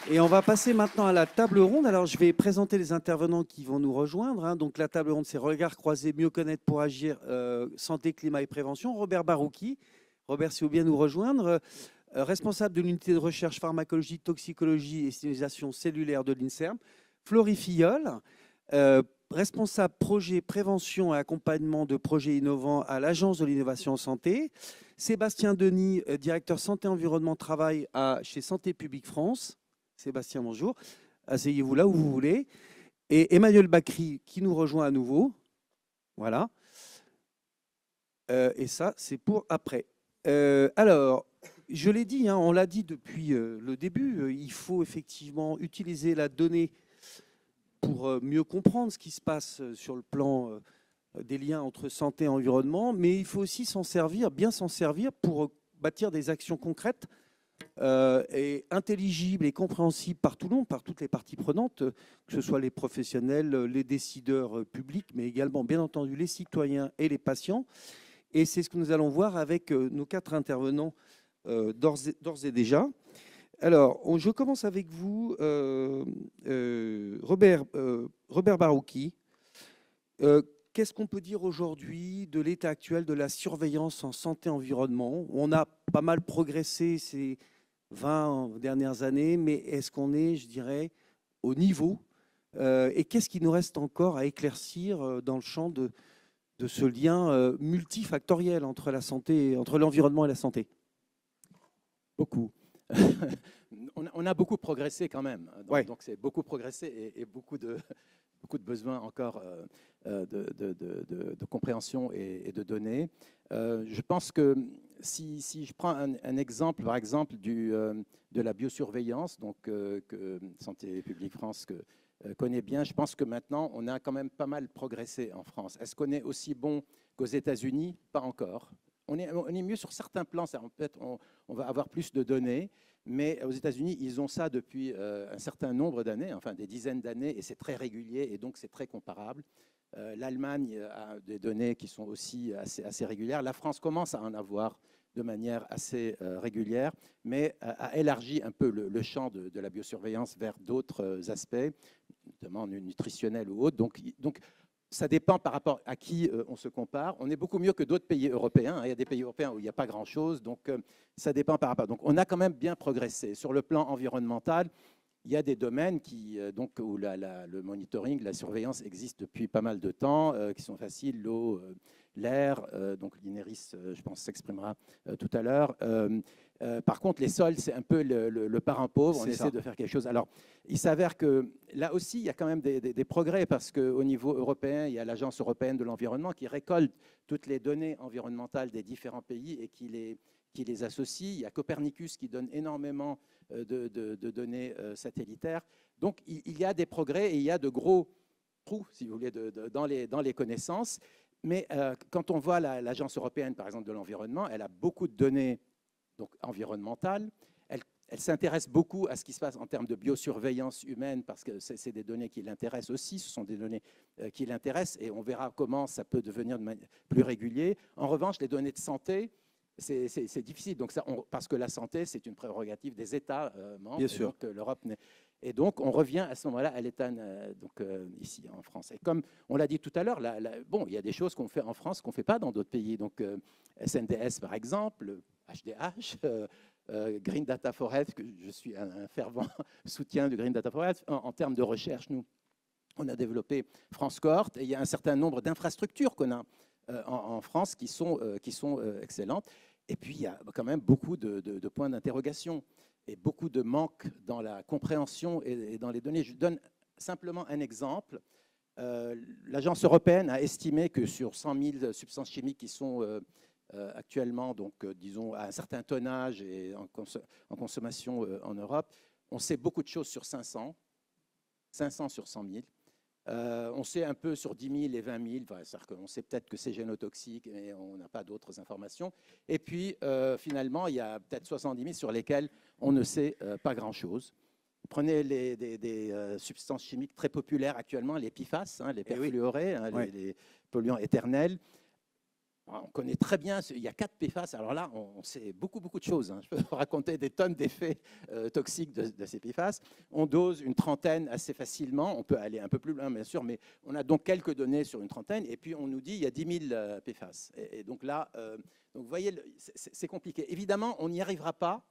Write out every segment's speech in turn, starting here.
Et on va passer maintenant à la table ronde. Alors, je vais présenter les intervenants qui vont nous rejoindre, hein. Donc, la table ronde, c'est Regards croisés, mieux connaître pour agir, santé, climat et prévention. Robert Barouki. Robert, si vous bien nous rejoindre, responsable de l'unité de recherche pharmacologie, toxicologie et stimulation cellulaire de l'INSERM. Florie Filleul, responsable projet prévention et accompagnement de projets innovants à l'Agence de l'innovation en santé. Sébastien Denis, directeur santé, environnement, travail chez Santé publique France. Sébastien, bonjour. Asseyez-vous là où vous voulez. Et Emmanuel Bacry qui nous rejoint à nouveau. Voilà. Et ça, c'est pour après. Alors, je l'ai dit, hein, on l'a dit depuis le début, il faut effectivement utiliser la donnée pour mieux comprendre ce qui se passe sur le plan des liens entre santé et environnement, mais il faut aussi s'en servir, bien s'en servir pour bâtir des actions concrètes et intelligible et compréhensible par tout le monde, par toutes les parties prenantes, que ce soit les professionnels, les décideurs publics, mais également, bien entendu, les citoyens et les patients. Et c'est ce que nous allons voir avec nos 4 intervenants d'ores et déjà. Alors, je commence avec vous, Robert Barouki. Qu'est-ce qu'on peut dire aujourd'hui de l'état actuel de la surveillance en santé-environnement? On a pas mal progressé ces 20 dernières années, mais est-ce qu'on est, je dirais, au niveau? Et qu'est-ce qui nous reste encore à éclaircir dans le champ de ce lien multifactoriel entre la santé, entre l'environnement et la santé? Beaucoup. On a beaucoup progressé quand même. Ouais. Donc c'est beaucoup progressé et beaucoup de besoins encore de compréhension et de données. Je pense que si je prends un exemple, par exemple, de la biosurveillance, donc, que Santé publique France connaît bien, je pense que maintenant, on a quand même pas mal progressé en France. Est-ce qu'on est aussi bon qu'aux États-Unis? Pas encore. On est mieux sur certains plans. Peut-être on va avoir plus de données, mais aux États-Unis, ils ont ça depuis un certain nombre d'années, enfin des dizaines d'années, et c'est très régulier, et donc c'est très comparable. L'Allemagne a des données qui sont aussi assez régulières. La France commence à en avoir de manière assez régulière, mais a élargi un peu le champ de la biosurveillance vers d'autres aspects, notamment nutritionnels ou autres. Donc ça dépend par rapport à qui on se compare. On est beaucoup mieux que d'autres pays européens. Il y a des pays européens où il n'y a pas grand-chose, donc ça dépend par rapport. Donc on a quand même bien progressé. Sur le plan environnemental, il y a des domaines où le monitoring, la surveillance existe depuis pas mal de temps, qui sont faciles, l'eau, l'air, donc l'INERIS, je pense, s'exprimera tout à l'heure. Par contre, les sols, c'est un peu le parent pauvre. On essaie de faire quelque chose. Alors, il s'avère que là aussi, il y a quand même des progrès parce qu'au niveau européen, il y a l'Agence européenne de l'environnement qui récolte toutes les données environnementales des différents pays et qui les associe. Il y a Copernicus qui donne énormément de données satellitaires. Donc, il y a des progrès et il y a de gros trous, si vous voulez, dans les connaissances. Mais quand on voit l'Agence européenne, par exemple, de l'environnement, elle a beaucoup de données donc environnementale. Elle s'intéresse beaucoup à ce qui se passe en termes de biosurveillance humaine parce que c'est des données qui l'intéressent aussi, ce sont des données qui l'intéressent et on verra comment ça peut devenir plus régulier. En revanche, les données de santé, c'est difficile donc parce que la santé, c'est une prérogative des États membres. Bien sûr. Donc l'Europe et donc on revient à ce moment-là à l'État ici en France. Et comme on l'a dit tout à l'heure, bon, il y a des choses qu'on fait en France qu'on ne fait pas dans d'autres pays. Donc SNDS par exemple, HDH, Green Data Forest, que je suis un fervent soutien de Green Data Forest. En termes de recherche, nous, on a développé France Cohort et il y a un certain nombre d'infrastructures qu'on a en France qui sont excellentes. Et puis, il y a quand même beaucoup de points d'interrogation et beaucoup de manques dans la compréhension et dans les données. Je donne simplement un exemple. L'Agence européenne a estimé que sur 100 000 substances chimiques qui sont actuellement, donc, disons, à un certain tonnage et en consommation en Europe, on sait beaucoup de choses sur 500 sur 100 000. On sait un peu sur 10 000 et 20 000, c'est-à-dire qu'on sait peut-être que c'est génotoxique, mais on n'a pas d'autres informations. Et puis, finalement, il y a peut-être 70 000 sur lesquelles on ne sait pas grand-chose. Prenez des substances chimiques très populaires actuellement, les PFAS, les perfluorés, les polluants éternels. On connaît très bien, il y a 4 PFAS. Alors là, on sait beaucoup de choses. Hein. Je peux vous raconter des tonnes d'effets toxiques de ces PFAS. On dose une trentaine assez facilement. On peut aller un peu plus loin, bien sûr, mais on a donc quelques données sur une trentaine. Et puis, on nous dit qu'il y a 10 000 PFAS. Et donc là, donc vous voyez, c'est compliqué. Évidemment, on n'y arrivera pas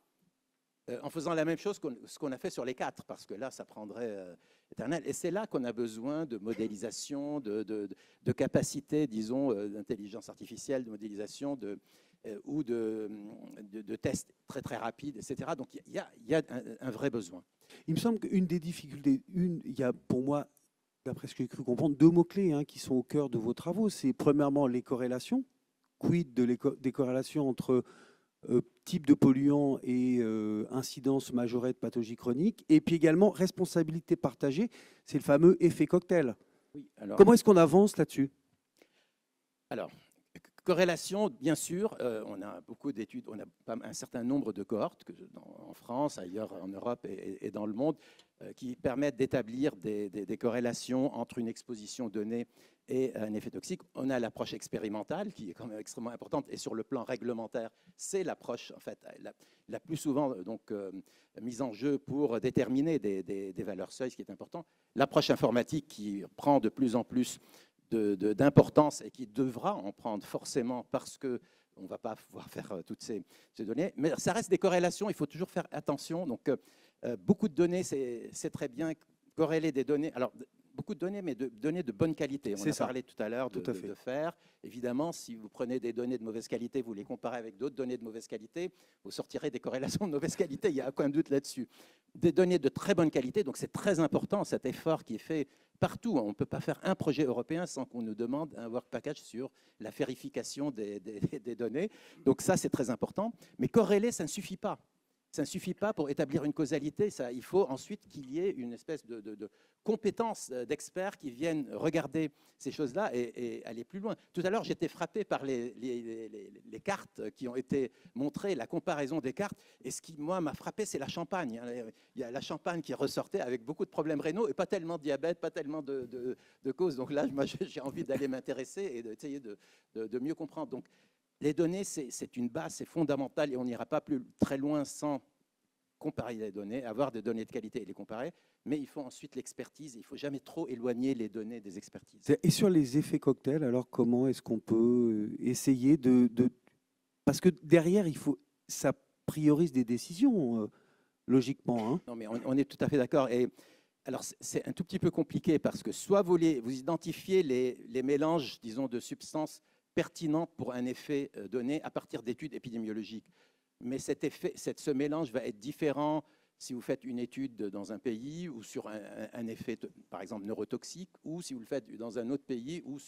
en faisant la même chose que ce qu'on a fait sur les 4, parce que là, ça prendrait éternel. Et c'est là qu'on a besoin de modélisation, de capacité, disons, d'intelligence artificielle, de modélisation, ou de tests très rapides, etc. Donc, il y a un vrai besoin. Il me semble qu'une des difficultés, il y a pour moi, d'après ce que j'ai cru comprendre, 2 mots-clés qui sont au cœur de vos travaux. C'est premièrement les corrélations. Quid des corrélations entre type de polluant et incidence majorée de pathologie chronique, et puis également responsabilité partagée, c'est le fameux effet cocktail. Oui, alors, comment est-ce qu'on avance là-dessus? Alors, corrélation, bien sûr, on a beaucoup d'études, on a un certain nombre de cohortes en France, ailleurs en Europe et dans le monde, qui permettent d'établir des corrélations entre une exposition donnée et un effet toxique. On a l'approche expérimentale qui est quand même extrêmement importante, et sur le plan réglementaire, c'est l'approche en fait la plus souvent donc mise en jeu pour déterminer des valeurs seuil, ce qui est important. L'approche informatique qui prend de plus en plus d'importance et qui devra en prendre forcément, parce que on ne va pas pouvoir faire toutes ces données. Mais ça reste des corrélations, il faut toujours faire attention. Donc, beaucoup de données, c'est très bien. Corréler des données, alors beaucoup de données, mais de données de bonne qualité. On a parlé tout à l'heure de faire. Évidemment, si vous prenez des données de mauvaise qualité, vous les comparez avec d'autres données de mauvaise qualité, vous sortirez des corrélations de mauvaise qualité, il n'y a aucun doute là-dessus. Des données de très bonne qualité, donc c'est très important cet effort qui est fait partout. On ne peut pas faire un projet européen sans qu'on nous demande un work package sur la vérification des données. Donc ça, c'est très important. Mais corréler, ça ne suffit pas. Ça ne suffit pas pour établir une causalité. Il faut ensuite qu'il y ait une espèce de compétence d'experts qui viennent regarder ces choses-là et aller plus loin. Tout à l'heure, j'étais frappé par les cartes qui ont été montrées, la comparaison des cartes. Et ce qui, moi, m'a frappé, c'est la Champagne. Il y a la Champagne qui ressortait avec beaucoup de problèmes rénaux et pas tellement de diabète, pas tellement de causes. Donc là, j'ai envie d'aller m'intéresser et d'essayer de mieux comprendre. Donc, les données, c'est une base, c'est fondamental, et on n'ira pas très loin sans comparer les données, avoir des données de qualité et les comparer, mais il faut ensuite l'expertise. Il ne faut jamais trop éloigner les données des expertises. Et sur les effets cocktails, alors comment est-ce qu'on peut essayer Parce que derrière, ça priorise des décisions, logiquement. Hein. Non, mais on est tout à fait d'accord. Et alors, c'est un tout petit peu compliqué parce que soit vous identifiez les mélanges, disons, de substances pertinentes pour un effet donné à partir d'études épidémiologiques. Mais ce mélange va être différent si vous faites une étude dans un pays ou sur un effet, par exemple, neurotoxique, ou si vous le faites dans un autre pays ou,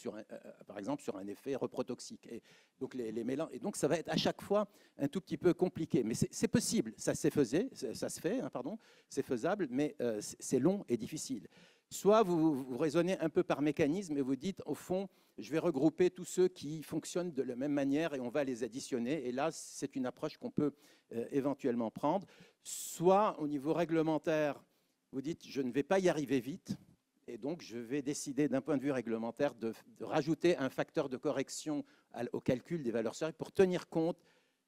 par exemple, sur un effet reprotoxique. Et donc, les mélanges, et donc, ça va être à chaque fois un tout petit peu compliqué. Mais c'est possible, ça se fait, c'est faisable, mais c'est long et difficile. Soit vous raisonnez un peu par mécanisme et vous dites, au fond, je vais regrouper tous ceux qui fonctionnent de la même manière et on va les additionner. Et là, c'est une approche qu'on peut éventuellement prendre. Soit, au niveau réglementaire, vous dites, je ne vais pas y arriver vite. Et donc, je vais décider, d'un point de vue réglementaire, de rajouter un facteur de correction au calcul des valeurs seuil pour tenir compte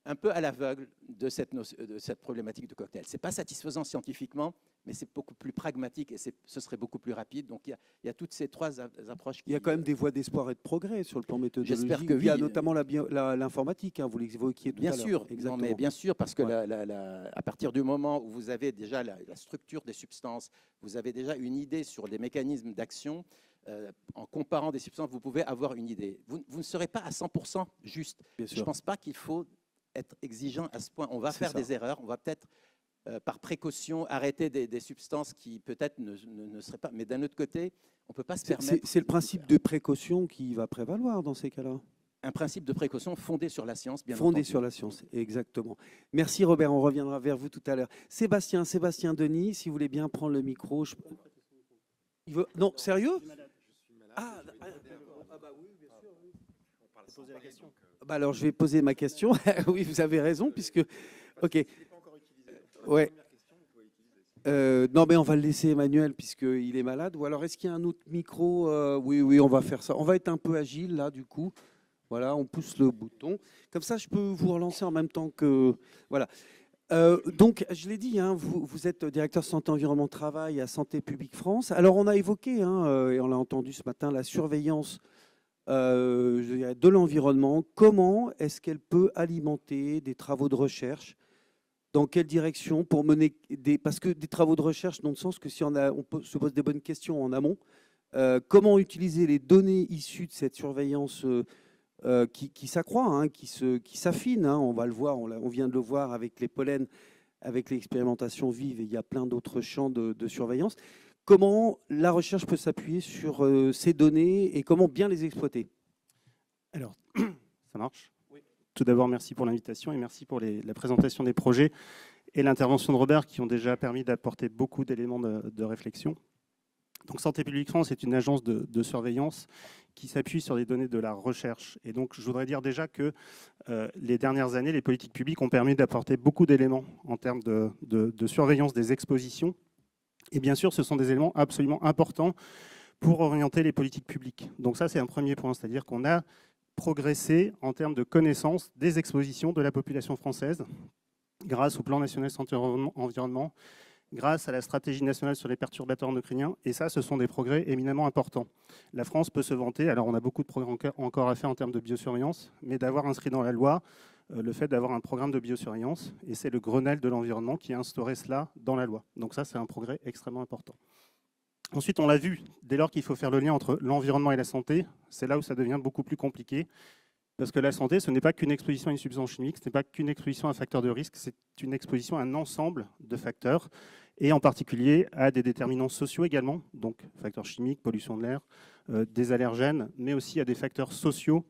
un peu à l'aveugle de cette problématique de cocktail. Ce n'est pas satisfaisant scientifiquement, mais c'est beaucoup plus pragmatique et ce serait beaucoup plus rapide. Donc, il y a toutes ces 3 approches. Il y a quand même des voies d'espoir et de progrès sur le plan méthodologique. J'espère que oui. Il y a notamment l'informatique, vous l'évoquiez tout à l'heure. Bien sûr, non, mais bien sûr, parce que à partir du moment où vous avez déjà la structure des substances, vous avez déjà une idée sur les mécanismes d'action, en comparant des substances, vous pouvez avoir une idée. Vous ne serez pas à 100% juste. Je ne pense pas qu'il faut être exigeant à ce point. On va faire des erreurs, on va peut-être par précaution arrêter des substances qui peut-être ne seraient pas. Mais d'un autre côté, on ne peut pas se permettre. C'est le principe de précaution qui va prévaloir dans ces cas-là. Un principe de précaution fondé sur la science, bien fondé entendu. Sur la science, exactement. Merci Robert, on reviendra vers vous tout à l'heure. Sébastien Denis, si vous voulez bien prendre le micro. Non, sérieux? Ah, d'accord. Ah bah oui, bien sûr. Oui. Poser la question. Bah alors je vais poser ma question. Oui, vous avez raison, puisque. Ok. Ouais. Non, mais on va le laisser Emmanuel puisqu'il est malade. Ou alors est-ce qu'il y a un autre micro? Oui, on va faire ça. On va être un peu agile là, du coup. Voilà, on pousse le bouton. Comme ça, je peux vous relancer en même temps que... Voilà. Donc, je l'ai dit, hein, vous êtes directeur santé environnement travail à Santé publique France. Alors, on a évoqué, hein, et on l'a entendu ce matin, la surveillance je dirais, de l'environnement. Comment est-ce qu'elle peut alimenter des travaux de recherche? Dans quelle direction pour mener des... Parce que des travaux de recherche dans le sens que si se pose des bonnes questions en amont, comment utiliser les données issues de cette surveillance qui s'accroît, hein, qui s'affine, hein, on va le voir, on vient de le voir avec les pollens, avec l'expérimentation vive, et il y a plein d'autres champs de surveillance. Comment la recherche peut s'appuyer sur ces données et comment bien les exploiter? Alors, ça marche. Oui. Tout d'abord, merci pour l'invitation et merci pour la présentation des projets et l'intervention de Robert qui ont déjà permis d'apporter beaucoup d'éléments de réflexion. Donc, Santé publique France est une agence de surveillance qui s'appuie sur les données de la recherche. Et donc, je voudrais dire déjà que les dernières années, les politiques publiques ont permis d'apporter beaucoup d'éléments en termes de surveillance des expositions. Et bien sûr, ce sont des éléments absolument importants pour orienter les politiques publiques. Donc ça, c'est un premier point, c'est-à-dire qu'on a progressé en termes de connaissance des expositions de la population française grâce au plan national santé-environnement, grâce à la stratégie nationale sur les perturbateurs endocriniens. Et ça, ce sont des progrès éminemment importants. La France peut se vanter, alors on a beaucoup de progrès encore à faire en termes de biosurveillance, mais d'avoir inscrit dans la loi le fait d'avoir un programme de biosurveillance. Et c'est le Grenelle de l'environnement qui a instauré cela dans la loi. Donc ça, c'est un progrès extrêmement important. Ensuite, on l'a vu, dès lors qu'il faut faire le lien entre l'environnement et la santé, c'est là où ça devient beaucoup plus compliqué. Parce que la santé, ce n'est pas qu'une exposition à une substance chimique, ce n'est pas qu'une exposition à un facteur de risque, c'est une exposition à un ensemble de facteurs, et en particulier à des déterminants sociaux également, donc facteurs chimiques, pollution de l'air, des allergènes, mais aussi à des facteurs sociaux,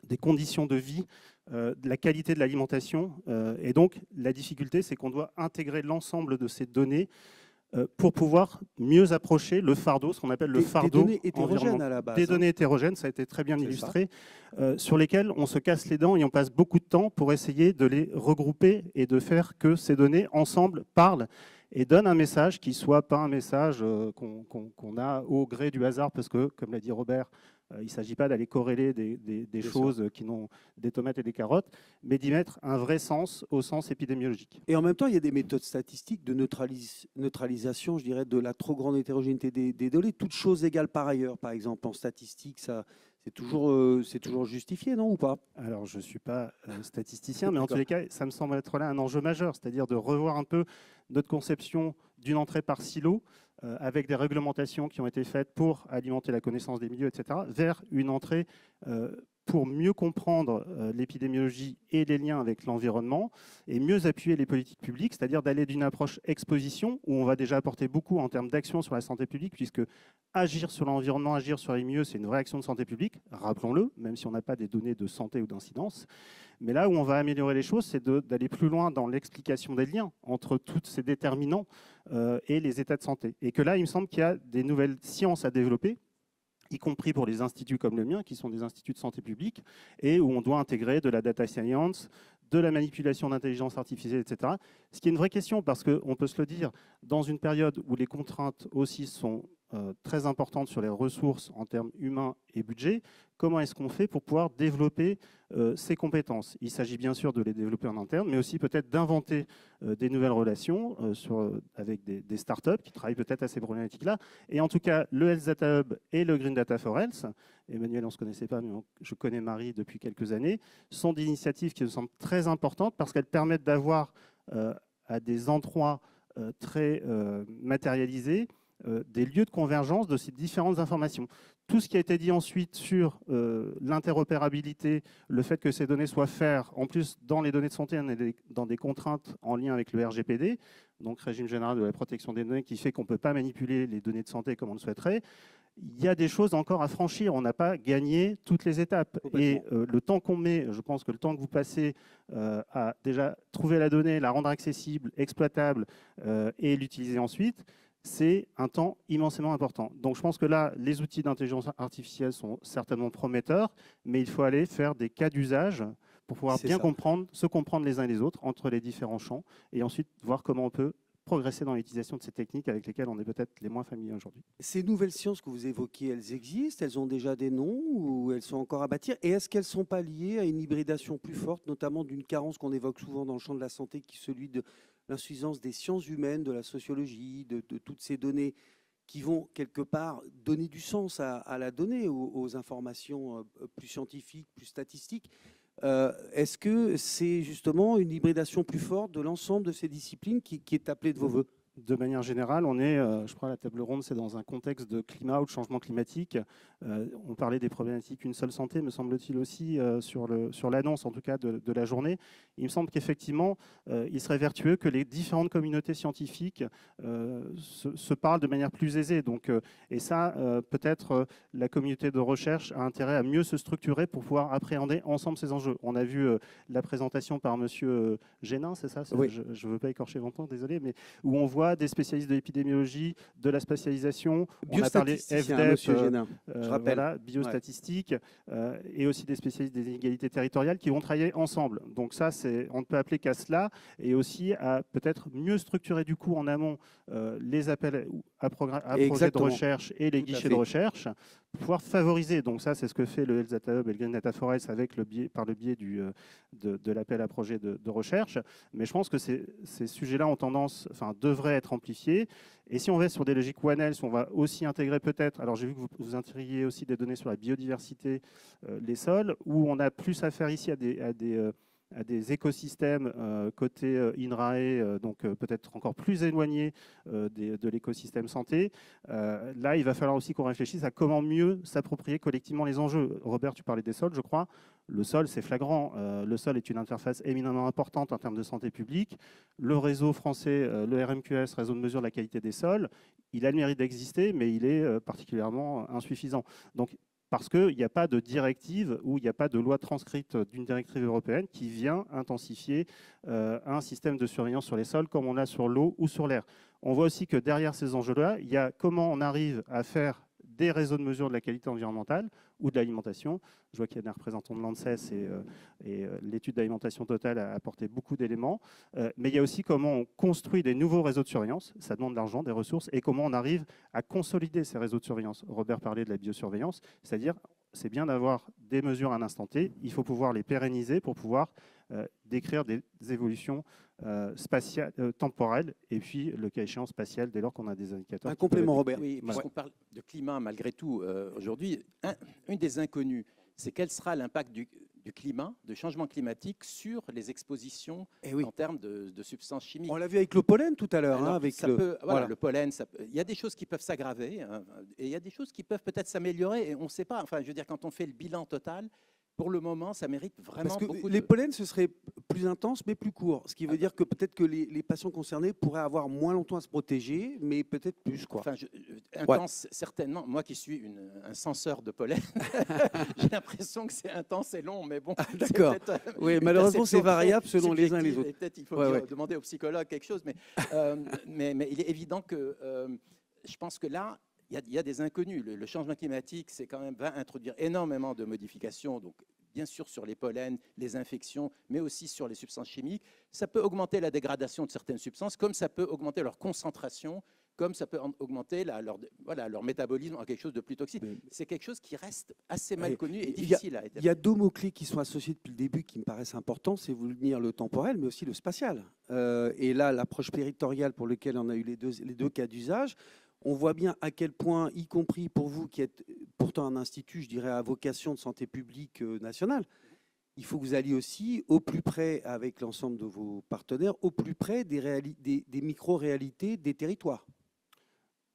des conditions de vie, de la qualité de l'alimentation. Et donc, la difficulté, c'est qu'on doit intégrer l'ensemble de ces données pour pouvoir mieux approcher le fardeau, ce qu'on appelle le fardeau. Des données hétérogènes à la base. Des données hétérogènes, ça a été très bien illustré, sur lesquelles on se casse les dents et on passe beaucoup de temps pour essayer de les regrouper et de faire que ces données, ensemble, parlent et donnent un message qui ne soit pas un message qu'on a au gré du hasard, parce que, comme l'a dit Robert, il ne s'agit pas d'aller corréler des choses qui n'ont des tomates et des carottes, mais d'y mettre un vrai sens au sens épidémiologique. Et en même temps, il y a des méthodes statistiques de neutralisation, je dirais, de la trop grande hétérogénéité des données, toutes choses égales par ailleurs. Par exemple, en statistique, c'est toujours justifié, non, ou pas? Alors, je ne suis pas statisticien, mais en tous les cas, ça me semble être là un enjeu majeur, c'est-à-dire de revoir un peu notre conception d'une entrée par silo, avec des réglementations qui ont été faites pour alimenter la connaissance des milieux, etc., vers une entrée pour mieux comprendre l'épidémiologie et les liens avec l'environnement et mieux appuyer les politiques publiques, c'est-à-dire d'aller d'une approche exposition, où on va déjà apporter beaucoup en termes d'action sur la santé publique, puisque agir sur l'environnement, agir sur les milieux, c'est une vraie action de santé publique, rappelons-le, même si on n'a pas des données de santé ou d'incidence. Mais là où on va améliorer les choses, c'est d'aller plus loin dans l'explication des liens entre tous ces déterminants et les états de santé. Et que là, il me semble qu'il y a des nouvelles sciences à développer, y compris pour les instituts comme le mien, qui sont des instituts de santé publique, et où on doit intégrer de la data science, de la manipulation d'intelligence artificielle, etc. Ce qui est une vraie question, parce qu'on peut se le dire, dans une période où les contraintes aussi sont très importantes sur les ressources en termes humains et budget, comment est-ce qu'on fait pour pouvoir développer ces compétences? Il s'agit bien sûr de les développer en interne, mais aussi peut-être d'inventer des nouvelles relations avec des startups qui travaillent peut-être à ces problématiques-là. Et en tout cas, le Health Data Hub et le Green Data for Health, Emmanuel, on ne se connaissait pas, mais je connais Marie depuis quelques années, sont des initiatives qui me semblent très importantes parce qu'elles permettent d'avoir à des endroits très matérialisés des lieux de convergence de ces différentes informations. Tout ce qui a été dit ensuite sur l'interopérabilité, le fait que ces données soient faites, en plus dans les données de santé, on est dans des contraintes en lien avec le RGPD, donc régime général de la protection des données, qui fait qu'on ne peut pas manipuler les données de santé comme on le souhaiterait. Il y a des choses encore à franchir, on n'a pas gagné toutes les étapes. Et le temps qu'on met, je pense que le temps que vous passez à déjà trouver la donnée, la rendre accessible, exploitable et l'utiliser ensuite, c'est un temps immensément important. Donc je pense que là, les outils d'intelligence artificielle sont certainement prometteurs, mais il faut aller faire des cas d'usage pour pouvoir bien comprendre, se comprendre les uns et les autres entre les différents champs, et ensuite voir comment on peut progresser dans l'utilisation de ces techniques avec lesquelles on est peut-être les moins familiers aujourd'hui. Ces nouvelles sciences que vous évoquez, elles existent, elles ont déjà des noms ou elles sont encore à bâtir? Et est-ce qu'elles ne sont pas liées à une hybridation plus forte, notamment d'une carence qu'on évoque souvent dans le champ de la santé, qui est celui de l'insuffisance des sciences humaines, de la sociologie, de toutes ces données qui vont quelque part donner du sens à la donnée, aux informations plus scientifiques, plus statistiques? Est-ce que c'est justement une hybridation plus forte de l'ensemble de ces disciplines qui est appelée de vos voeux? De manière générale, on est, je crois, la table ronde, c'est dans un contexte de climat ou de changement climatique. On parlait des problématiques Une seule santé, me semble-t-il aussi, sur l'annonce, en tout cas, de la journée. Il me semble qu'effectivement, il serait vertueux que les différentes communautés scientifiques se parlent de manière plus aisée. Donc, et ça, peut-être, la communauté de recherche a intérêt à mieux se structurer pour pouvoir appréhender ensemble ces enjeux. On a vu la présentation par M. Génin, c'est ça? Oui. Je ne veux pas écorcher votre nom, désolé, mais où on voit des spécialistes de l'épidémiologie, de la spatialisation. On a parlé FDEP, Monsieur Génin, je rappelle. Voilà, biostatistique, et aussi des spécialistes des inégalités territoriales qui vont travailler ensemble. Donc ça, on ne peut appeler qu'à cela, et aussi à peut-être mieux structurer du coup en amont les appels à projets de recherche et les guichets de recherche, pour pouvoir favoriser. Donc ça, c'est ce que fait le Health Data Hub et le Green Data Forest par le biais de l'appel à projet de recherche. Mais je pense que ces sujets-là ont tendance, devraient être amplifiés. Et si on va sur des logiques One Health, on va aussi intégrer peut-être, alors j'ai vu que vous intégriez aussi des données sur la biodiversité, les sols, où on a plus affaire ici à des écosystèmes côté INRAE, donc peut-être encore plus éloignés de l'écosystème santé. Là, il va falloir aussi qu'on réfléchisse à comment mieux s'approprier collectivement les enjeux. Robert, tu parlais des sols, je crois. Le sol, c'est flagrant. Le sol est une interface éminemment importante en termes de santé publique. Le réseau français, le RMQS, réseau de mesure de la qualité des sols, il a le mérite d'exister, mais il est particulièrement insuffisant. Donc, parce qu'il n'y a pas de directive ou il n'y a pas de loi transcrite d'une directive européenne qui vient intensifier un système de surveillance sur les sols comme on a sur l'eau ou sur l'air. On voit aussi que derrière ces enjeux-là, il y a comment on arrive à faire des réseaux de mesure de la qualité environnementale ou de l'alimentation. Je vois qu'il y a des représentants de l'ANSES et l'étude d'alimentation totale a apporté beaucoup d'éléments. Mais il y a aussi comment on construit des nouveaux réseaux de surveillance. Ça demande de l'argent, des ressources, et comment on arrive à consolider ces réseaux de surveillance. Robert parlait de la biosurveillance, c'est-à-dire c'est bien d'avoir des mesures à un instant T, il faut pouvoir les pérenniser pour pouvoir décrire des évolutions spatiales, temporelles, et puis le cas échéant spatial dès lors qu'on a des indicateurs. Un complément, Robert. Oui, puisqu'on parle de climat malgré tout aujourd'hui, une des inconnues, c'est quel sera l'impact du climat, de changement climatique sur les expositions en termes de substances chimiques. On l'a vu avec le pollen tout à l'heure. Le pollen, il y a des choses qui peuvent s'aggraver et il y a des choses qui peuvent peut-être s'améliorer et on ne sait pas. Enfin, je veux dire, quand on fait le bilan total, pour le moment, ça mérite vraiment Parce que beaucoup les pollens, ce serait plus intense, mais plus court. Ce qui veut dire que peut-être que les patients concernés pourraient avoir moins longtemps à se protéger, mais peut-être plus, quoi. Enfin, intense, certainement. Moi qui suis un censeur de pollen, j'ai l'impression que c'est intense et long, mais bon. D'accord. Oui, malheureusement, c'est variable selon les uns et les autres. Peut-être il faut demander au psychologue quelque chose, mais il est évident que je pense que là, il y a des inconnus. Le changement climatique, va introduire énormément de modifications, donc bien sûr sur les pollens, les infections, mais aussi sur les substances chimiques. Ça peut augmenter la dégradation de certaines substances, comme ça peut augmenter leur concentration, comme ça peut augmenter leur métabolisme en quelque chose de plus toxique. C'est quelque chose qui reste assez mal connu et difficile à établir. Il y a deux mots-clés qui sont associés depuis le début qui me paraissent importants, c'est vous dire le temporel, mais aussi le spatial. Et là, l'approche territoriale pour laquelle on a eu les deux cas d'usage, on voit bien à quel point, y compris pour vous qui êtes pourtant un institut, je dirais, à vocation de santé publique nationale, il faut que vous alliez aussi au plus près, avec l'ensemble de vos partenaires, au plus près des micro-réalités des territoires.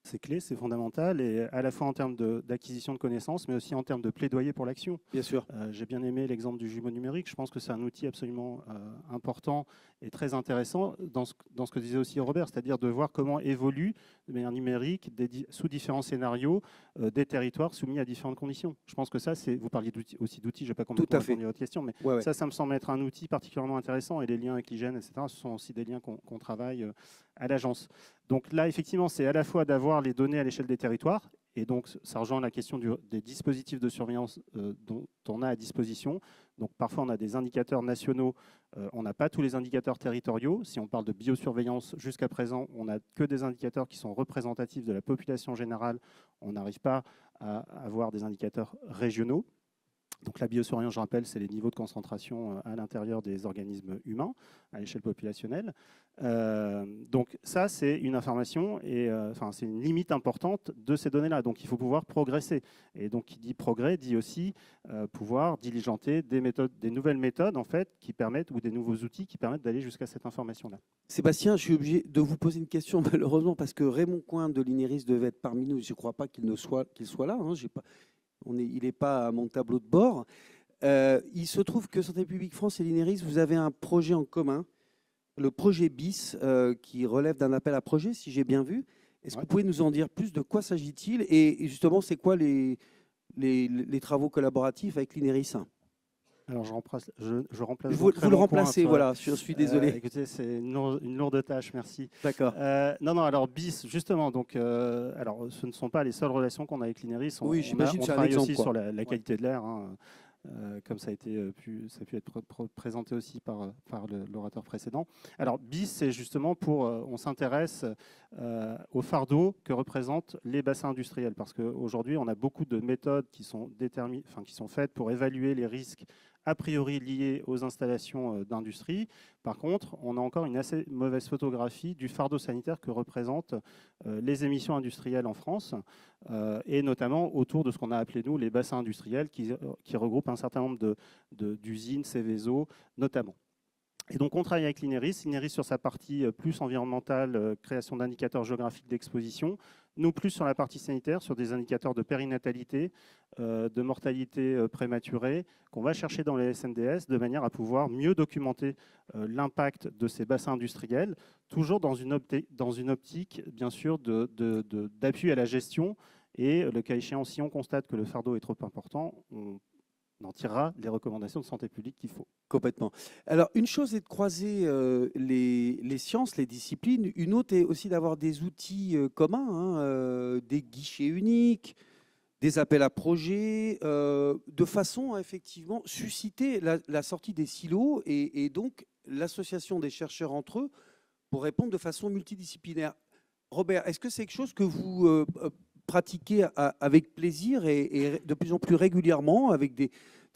C'est clé, c'est fondamental, et à la fois en termes d'acquisition de connaissances, mais aussi en termes de plaidoyer pour l'action. Bien sûr. J'ai bien aimé l'exemple du jumeau numérique. Je pense que c'est un outil absolument important et très intéressant dans ce que disait aussi Robert, c'est-à-dire de voir comment évoluent de manière numérique, sous différents scénarios, des territoires soumis à différentes conditions. Je pense que ça, vous parliez aussi d'outils, je n'ai pas complètement répondu à votre question, mais ça me semble être un outil particulièrement intéressant, et les liens avec l'hygiène, etc., ce sont aussi des liens qu'on travaille à l'agence. Donc là, effectivement, c'est à la fois d'avoir les données à l'échelle des territoires, et donc ça rejoint la question des dispositifs de surveillance dont on a à disposition, Donc parfois on a des indicateurs nationaux, on n'a pas tous les indicateurs territoriaux. Si on parle de biosurveillance, jusqu'à présent, on n'a que des indicateurs qui sont représentatifs de la population générale. On n'arrive pas à avoir des indicateurs régionaux. Donc la biosurveillance, je rappelle, c'est les niveaux de concentration à l'intérieur des organismes humains à l'échelle populationnelle. Donc ça, c'est une information et c'est une limite importante de ces données-là. Donc il faut pouvoir progresser. Et donc qui dit progrès dit aussi pouvoir diligenter des nouvelles méthodes en fait qui permettent, ou des nouveaux outils qui permettent d'aller jusqu'à cette information-là. Sébastien, je suis obligé de vous poser une question malheureusement parce que Raymond Coin de l'INERIS devait être parmi nous. Je ne crois pas qu'il soit là. Hein. Il n'est pas à mon tableau de bord. Il se trouve que Santé publique France et l'INERIS, vous avez un projet en commun, le projet BIS, qui relève d'un appel à projet, si j'ai bien vu. Est-ce que vous pouvez nous en dire plus? De quoi s'agit-il? Et justement, c'est quoi les travaux collaboratifs avec l'INERIS? Alors je remplace vous le remplacez, voilà, je suis désolé. Écoutez, c'est une lourde tâche, merci. D'accord. Non, alors BIS, justement, donc, alors, ce ne sont pas les seules relations qu'on a avec l'INERIS. Oui, j'imagine, on c'est un travaille exemple, aussi sur la qualité de l'air, hein, comme ça a pu être présenté aussi par l'orateur précédent. Alors BIS, c'est justement on s'intéresse au fardeau que représentent les bassins industriels, parce qu'aujourd'hui, on a beaucoup de méthodes qui sont faites pour évaluer les risques a priori liés aux installations d'industrie. Par contre, on a encore une assez mauvaise photographie du fardeau sanitaire que représentent les émissions industrielles en France, et notamment autour de ce qu'on a appelé, nous, les bassins industriels qui regroupent un certain nombre d'usines, Céveso notamment. Et donc, on travaille avec l'INERIS sur sa partie plus environnementale, création d'indicateurs géographiques d'exposition, nous plus sur la partie sanitaire, sur des indicateurs de périnatalité, de mortalité prématurée, qu'on va chercher dans les SNDS, de manière à pouvoir mieux documenter l'impact de ces bassins industriels, toujours dans une optique, bien sûr, d'appui à la gestion. Et le cas échéant, si on constate que le fardeau est trop important, on en tirera les recommandations de santé publique qu'il faut. Complètement. Alors, une chose est de croiser les sciences, les disciplines. Une autre est aussi d'avoir des outils communs, hein, des guichets uniques, des appels à projets, de façon à effectivement susciter la sortie des silos et donc l'association des chercheurs entre eux pour répondre de façon multidisciplinaire. Robert, est-ce que c'est quelque chose que vous pratiquer avec plaisir et de plus en plus régulièrement avec des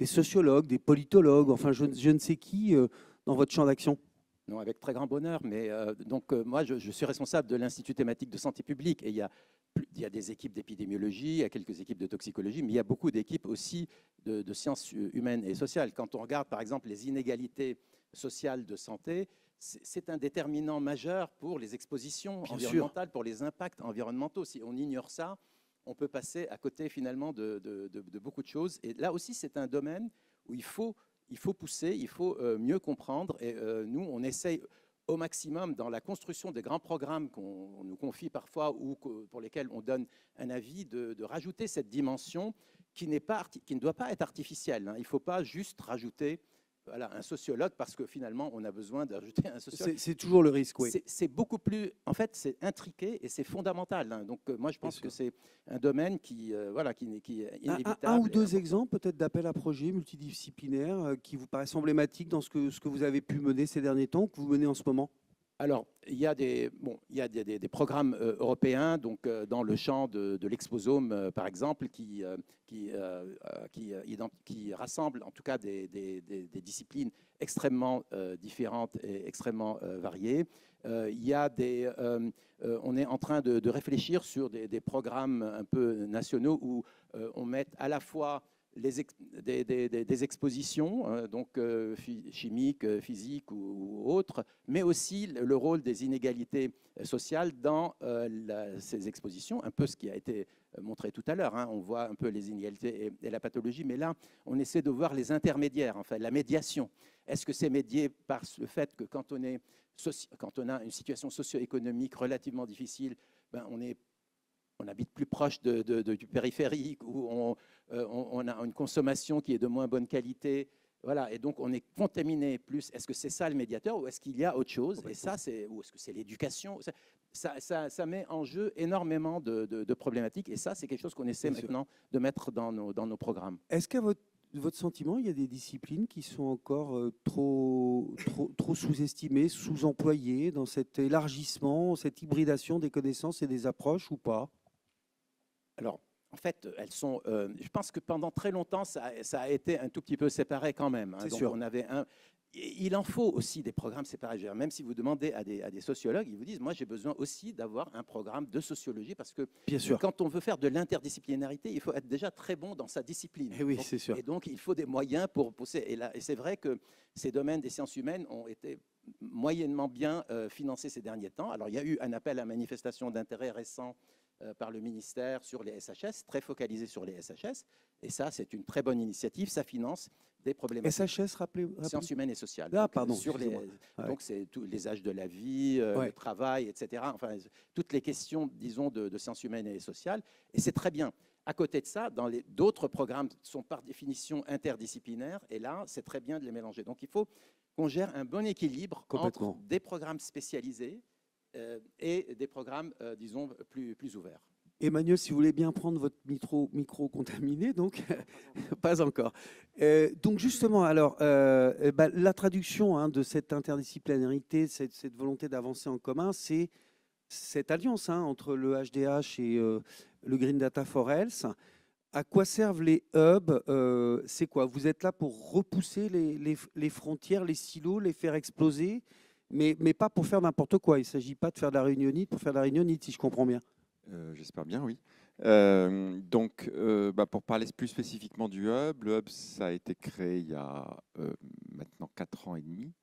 sociologues, des politologues, enfin je ne sais qui dans votre champ d'action? Non, avec très grand bonheur. Mais moi, je suis responsable de l'Institut thématique de santé publique et il y a des équipes d'épidémiologie, il y a quelques équipes de toxicologie, mais il y a beaucoup d'équipes aussi de sciences humaines et sociales. Quand on regarde par exemple les inégalités sociales de santé, c'est un déterminant majeur pour les expositions environnementales, pour les impacts environnementaux. Si on ignore ça, on peut passer à côté finalement de beaucoup de choses. Et là aussi, c'est un domaine où il faut pousser, il faut mieux comprendre. Et nous, on essaye au maximum dans la construction des grands programmes qu'on nous confie parfois ou pour lesquels on donne un avis, de rajouter cette dimension qui ne doit pas être artificielle. Hein. Il ne faut pas juste rajouter un sociologue, parce que finalement, on a besoin d'ajouter un sociologue. C'est toujours le risque, oui. C'est beaucoup plus... En fait, c'est intriqué et c'est fondamental. Hein. Donc, moi, je pense que c'est un domaine qui est inévitable. Un ou deux exemples, peut-être, d'appels à projets multidisciplinaires qui vous paraissent emblématiques dans ce que vous avez pu mener ces derniers temps, que vous menez en ce moment? Alors, il y a des programmes européens, donc dans le champ de l'exposome, par exemple, qui rassemblent en tout cas des disciplines extrêmement différentes et extrêmement variées. On est en train de réfléchir sur des programmes un peu nationaux où on met à la fois des expositions, donc chimiques, physiques ou autres, mais aussi le rôle des inégalités sociales dans ces expositions, un peu ce qui a été montré tout à l'heure. Hein. On voit un peu les inégalités et la pathologie, mais là, on essaie de voir les intermédiaires, enfin, la médiation. Est-ce que c'est médié par le fait que quand on a une situation socio-économique relativement difficile, on habite plus proche du périphérique, où on a une consommation qui est de moins bonne qualité, voilà, et donc on est contaminé plus. Est-ce que c'est ça le médiateur ou est-ce qu'il y a autre chose? Et ça, ou est-ce que c'est l'éducation? Ça met en jeu énormément de problématiques et ça, c'est quelque chose qu'on essaie maintenant de mettre dans nos programmes. Est-ce qu'à votre votre sentiment, il y a des disciplines qui sont encore trop sous-estimées, sous-employées dans cet élargissement, cette hybridation des connaissances et des approches ou pas? Alors, en fait, elles sont. Je pense que pendant très longtemps, ça a été un tout petit peu séparé quand même. Hein. C'est Donc, sûr. on avait un. Il en faut aussi des programmes séparés. Même si vous demandez à des sociologues, ils vous disent, moi, j'ai besoin aussi d'avoir un programme de sociologie parce que Bien sûr. quand on veut faire de l'interdisciplinarité, il faut être déjà très bon dans sa discipline. Eh oui, c'est sûr. Et donc, il faut des moyens pour pousser. Et c'est vrai que ces domaines des sciences humaines ont été moyennement bien financés ces derniers temps. Alors, il y a eu un appel à manifestation d'intérêt récent par le ministère sur les SHS, très focalisé sur les SHS. Et ça, c'est une très bonne initiative. Ça finance des problématiques. SHS, rappelez. Sciences humaines et sociales. Ah, Donc, pardon. donc, c'est tous les âges de la vie, le travail, etc. Enfin, toutes les questions, disons, de sciences humaines et sociales. Et c'est très bien. À côté de ça, d'autres programmes sont par définition interdisciplinaires. Et là, c'est très bien de les mélanger. Donc, il faut qu'on gère un bon équilibre entre des programmes spécialisés et des programmes, disons, plus ouverts. Emmanuel, si vous voulez bien prendre votre micro contaminé, donc pas encore. Donc justement, alors la traduction de cette interdisciplinarité, cette volonté d'avancer en commun, c'est cette alliance entre le HDH et le Green Data for Health. À quoi servent les hubs? C'est quoi? Vous êtes là pour repousser les frontières, les silos, les faire exploser, mais pas pour faire n'importe quoi. Il ne s'agit pas de faire de la réunionite pour faire de la réunionite, si je comprends bien. J'espère bien, oui. Donc, pour parler plus spécifiquement du hub, le hub, ça a été créé il y a maintenant 4 ans et demi.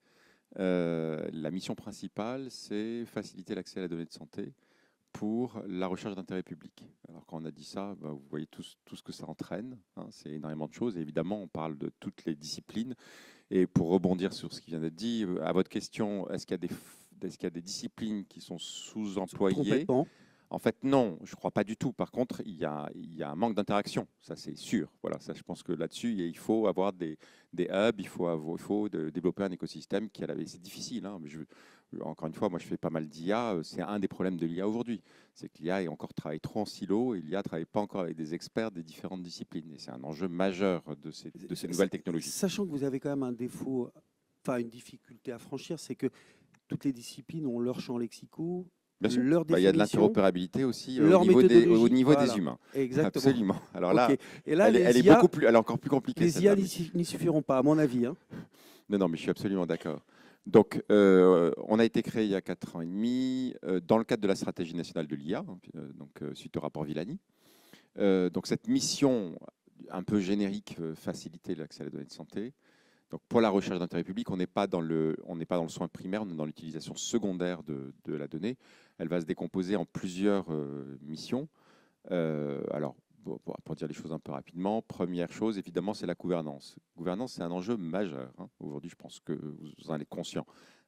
La mission principale, c'est faciliter l'accès à la donnée de santé pour la recherche d'intérêt public. Alors, quand on a dit ça, vous voyez tout ce que ça entraîne. Hein, c'est énormément de choses. Et évidemment, on parle de toutes les disciplines. Et pour rebondir sur ce qui vient d'être dit, à votre question, est-ce qu'il y a des disciplines qui sont sous-employées? Complètement. En fait, non, je ne crois pas du tout. Par contre, il y a un manque d'interaction, ça c'est sûr. Voilà, ça, je pense que là-dessus, il faut avoir des hubs, il faut développer un écosystème qui c'est difficile. Hein, mais encore une fois, moi je fais pas mal d'IA, c'est un des problèmes de l'IA aujourd'hui. C'est que l'IA travaille trop en silo et l'IA ne travaille pas encore avec des experts des différentes disciplines. Et c'est un enjeu majeur de ces nouvelles technologies. Sachant que vous avez quand même un défaut, enfin une difficulté à franchir, c'est que toutes les disciplines ont leur champ lexicaux. Bien sûr. Il y a de l'interopérabilité aussi au niveau des humains. Exactement. Absolument. Alors là, et là elle est encore plus compliquée. Les IA n'y suffiront pas, à mon avis. Hein. Non, mais je suis absolument d'accord. Donc, on a été créé il y a 4 ans et demi dans le cadre de la stratégie nationale de l'IA, suite au rapport Villani. Donc, cette mission un peu générique, faciliter l'accès à la donnée de santé. Donc pour la recherche d'intérêt public, on n'est pas dans le soin primaire, on est dans l'utilisation secondaire de la donnée. Elle va se décomposer en plusieurs missions. Alors, pour dire les choses un peu rapidement, première chose, évidemment, c'est la gouvernance. Gouvernance, c'est un enjeu majeur. Hein. Aujourd'hui, je pense que vous en êtes conscient.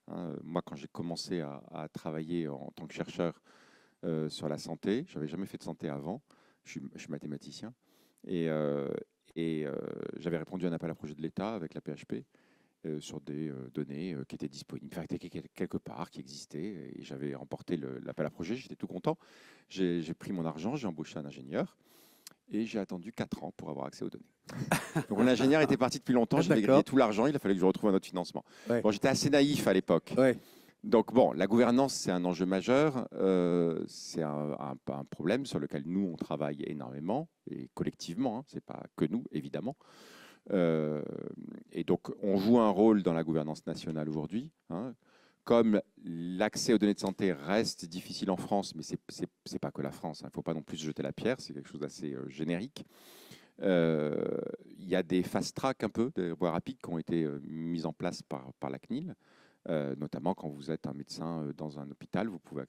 Hein. Moi, quand j'ai commencé à travailler en tant que chercheur sur la santé, je n'avais jamais fait de santé avant. Je suis mathématicien. Et j'avais répondu à un appel à projet de l'État avec la PHP sur des données qui étaient disponibles, enfin, qui étaient quelque part, qui existaient. Et j'avais remporté l'appel à projet, j'étais tout content. J'ai pris mon argent, j'ai embauché un ingénieur et j'ai attendu 4 ans pour avoir accès aux données. Donc mon ingénieur était parti depuis longtemps, j'avais grillé tout l'argent, il a fallu que je retrouve un autre financement. Ouais. Bon, j'étais assez naïf à l'époque. Ouais. Donc bon, la gouvernance, c'est un enjeu majeur, c'est un problème sur lequel nous, on travaille énormément, et collectivement, hein, ce n'est pas que nous, évidemment. Et donc, on joue un rôle dans la gouvernance nationale aujourd'hui. Hein. Comme l'accès aux données de santé reste difficile en France, mais ce n'est pas que la France, il ne faut pas non plus jeter la pierre, c'est quelque chose d'assez générique. Il y a des fast-track un peu, des voies rapides qui ont été mises en place par la CNIL. Notamment quand vous êtes un médecin dans un hôpital, vous pouvez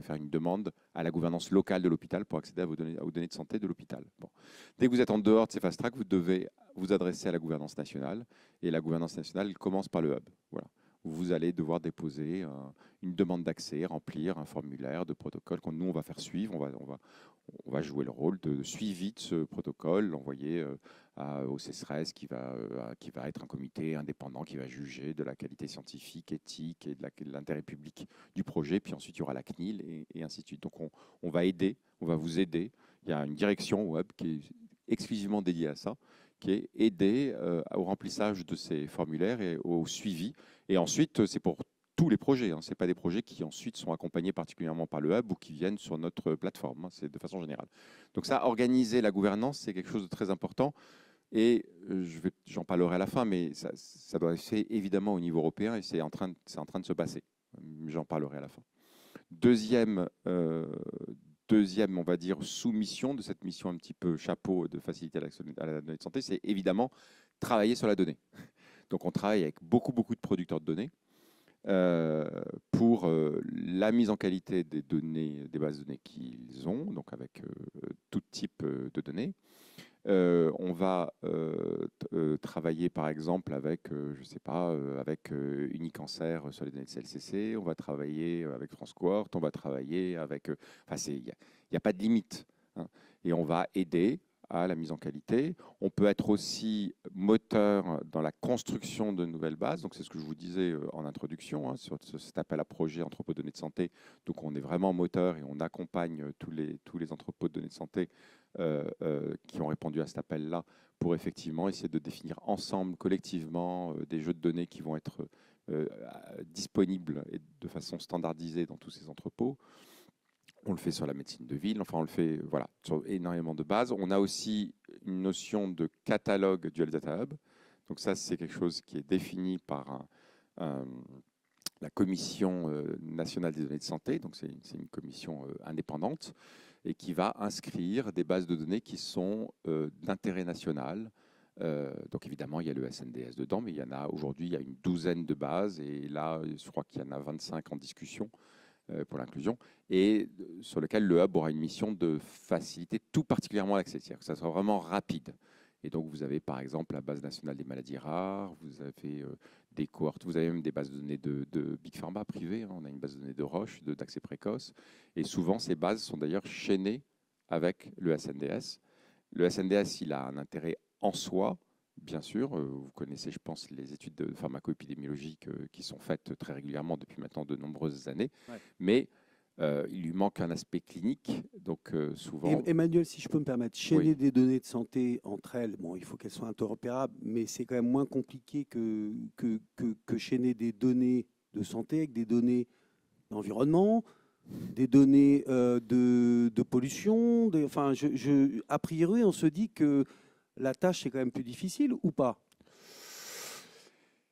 faire une demande à la gouvernance locale de l'hôpital pour accéder aux données de santé de l'hôpital. Bon. Dès que vous êtes en dehors de ces fast tracks, vous devez vous adresser à la gouvernance nationale. Et la gouvernance nationale, elle commence par le hub. Voilà. Vous allez devoir déposer une demande d'accès, remplir un formulaire de protocole que nous, on va faire suivre. On va jouer le rôle de suivi de ce protocole, l'envoyer au CESRES qui va être un comité indépendant qui va juger de la qualité scientifique, éthique et de l'intérêt public du projet. Puis ensuite, il y aura la CNIL et ainsi de suite. Donc, on va vous aider. Il y a une direction web qui est exclusivement dédiée à ça, qui est aider au remplissage de ces formulaires et au suivi. Et ensuite, c'est pour tous les projets. Ce n'est pas des projets qui ensuite sont accompagnés particulièrement par le hub ou qui viennent sur notre plateforme. C'est de façon générale. Donc ça, organiser la gouvernance, c'est quelque chose de très important. Et j'en parlerai à la fin, mais ça doit être fait évidemment au niveau européen et c'est en train de se passer. J'en parlerai à la fin. Deuxième, on va dire, sous-mission de cette mission un petit peu chapeau de faciliter l'accès à la donnée de santé, c'est évidemment travailler sur la donnée. Donc on travaille avec beaucoup de producteurs de données pour la mise en qualité des données, des bases de données qu'ils ont, donc avec tout type de données. On va travailler par exemple avec, je sais pas, avec Unicancer sur les données de CLCC, on va travailler avec France Cohort, on va travailler avec... Enfin, il n'y a pas de limite. Hein. Et on va aider à la mise en qualité. On peut être aussi moteur dans la construction de nouvelles bases. Donc, c'est ce que je vous disais en introduction, hein, sur cet appel à projet entrepôt de données de santé. Donc, on est vraiment moteur et on accompagne tous les entrepôts de données de santé qui ont répondu à cet appel-là pour effectivement essayer de définir ensemble, collectivement, des jeux de données qui vont être disponibles et de façon standardisée dans tous ces entrepôts. On le fait sur la médecine de ville, enfin on le fait voilà, sur énormément de bases. On a aussi une notion de catalogue du Health Data Hub. Donc ça, c'est quelque chose qui est défini par la Commission nationale des données de santé. Donc c'est une commission indépendante et qui va inscrire des bases de données qui sont d'intérêt national. Donc évidemment, il y a le SNDS dedans, mais il y en a aujourd'hui, il y a une douzaine de bases et là, je crois qu'il y en a 25 en discussion pour l'inclusion, et sur lequel le Hub aura une mission de faciliter tout particulièrement l'accès, c'est-à-dire que ça soit vraiment rapide. Et donc, vous avez par exemple la base nationale des maladies rares, vous avez des cohortes, vous avez même des bases de données de Big Pharma privées, hein. On a une base de données de Roche, d'accès précoce, et souvent ces bases sont d'ailleurs chaînées avec le SNDS. Le SNDS, il a un intérêt en soi, bien sûr. Vous connaissez, je pense, les études de pharmaco-épidémiologiques qui sont faites très régulièrement depuis maintenant de nombreuses années, ouais. Mais il lui manque un aspect clinique, donc souvent... Emmanuel, si je peux me permettre, chaîner des données de santé entre elles, bon, il faut qu'elles soient interopérables, mais c'est quand même moins compliqué que chaîner des données de santé avec des données d'environnement, des données de pollution. Enfin, a priori, on se dit que la tâche est quand même plus difficile ou pas?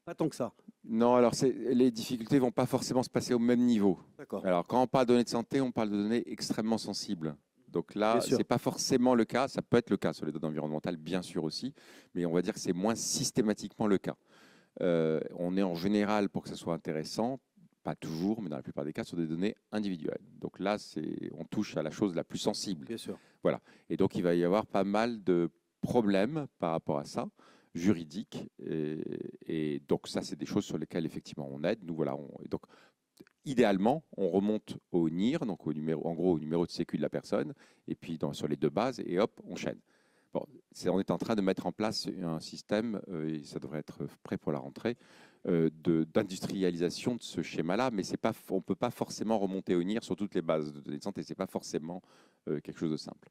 Pas tant que ça. Non, alors les difficultés ne vont pas forcément se passer au même niveau. Alors, quand on parle de données de santé, on parle de données extrêmement sensibles. Donc là, ce n'est pas forcément le cas. Ça peut être le cas sur les données environnementales, bien sûr aussi, mais on va dire que c'est moins systématiquement le cas. On est en général, pour que ce soit intéressant, pas toujours, mais dans la plupart des cas, sur des données individuelles. Donc là, on touche à la chose la plus sensible. Bien sûr. Voilà. Et donc, il va y avoir pas mal de problèmes par rapport à ça, juridiques. Et donc, ça, c'est des choses sur lesquelles, effectivement, on aide. Nous, voilà. Donc, idéalement, on remonte au NIR, donc au numéro de sécu de la personne, et puis sur les deux bases, et hop, on chaîne. Bon, on est en train de mettre en place un système, et ça devrait être prêt pour la rentrée, d'industrialisation de ce schéma-là, mais on ne peut pas forcément remonter au NIR sur toutes les bases de données de santé, ce n'est pas forcément quelque chose de simple.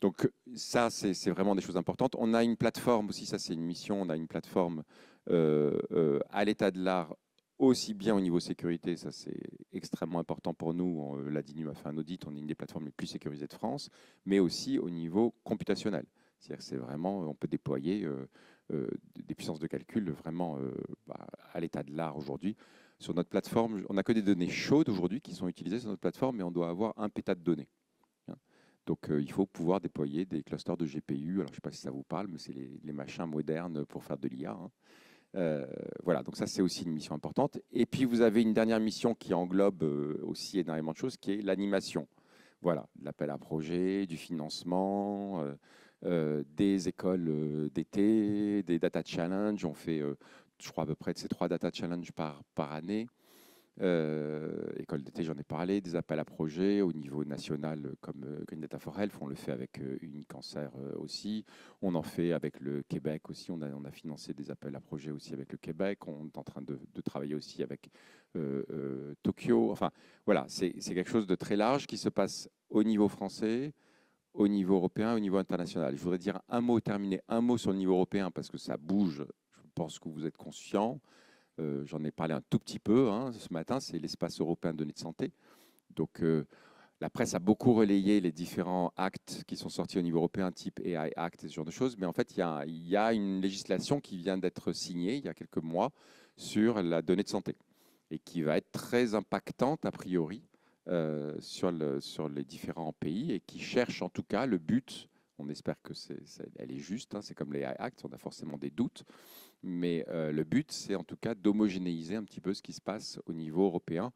Donc ça, c'est vraiment des choses importantes. On a une plateforme aussi, ça c'est une mission, on a une plateforme à l'état de l'art, aussi bien au niveau sécurité, ça c'est extrêmement important pour nous, l'ADINU a fait un audit, on est une des plateformes les plus sécurisées de France, mais aussi au niveau computationnel. C'est-à-dire que c'est vraiment, on peut déployer des puissances de calcul vraiment à l'état de l'art aujourd'hui. Sur notre plateforme, on n'a que des données chaudes aujourd'hui qui sont utilisées sur notre plateforme, mais on doit avoir 1 péta de données. Donc il faut pouvoir déployer des clusters de GPU. Alors je ne sais pas si ça vous parle, mais c'est les machins modernes pour faire de l'IA. Hein. Voilà, donc ça c'est aussi une mission importante. Et puis vous avez une dernière mission qui englobe aussi énormément de choses, qui est l'animation. Voilà, l'appel à projet, du financement, des écoles d'été, des data challenge. On fait, je crois, à peu près de ces 3 data challenge par année. École d'été, j'en ai parlé, des appels à projets au niveau national comme Green Data for Health, on le fait avec Unicancer aussi, on en fait avec le Québec aussi, on a financé des appels à projets aussi avec le Québec, on est en train de travailler aussi avec Tokyo, enfin voilà, c'est quelque chose de très large qui se passe au niveau français, au niveau européen, au niveau international. Je voudrais dire terminer un mot sur le niveau européen parce que ça bouge. Je pense que vous êtes conscients. J'en ai parlé un tout petit peu ce matin. C'est l'espace européen de données de santé. Donc, la presse a beaucoup relayé les différents actes qui sont sortis au niveau européen, type AI Act et ce genre de choses. Mais en fait, il y a une législation qui vient d'être signée il y a quelques mois sur la donnée de santé et qui va être très impactante, a priori, sur les différents pays et qui cherche en tout cas le but. On espère que elle est juste. C'est comme les AI Act, on a forcément des doutes. Mais le but, c'est en tout cas d'homogénéiser un petit peu ce qui se passe au niveau européen.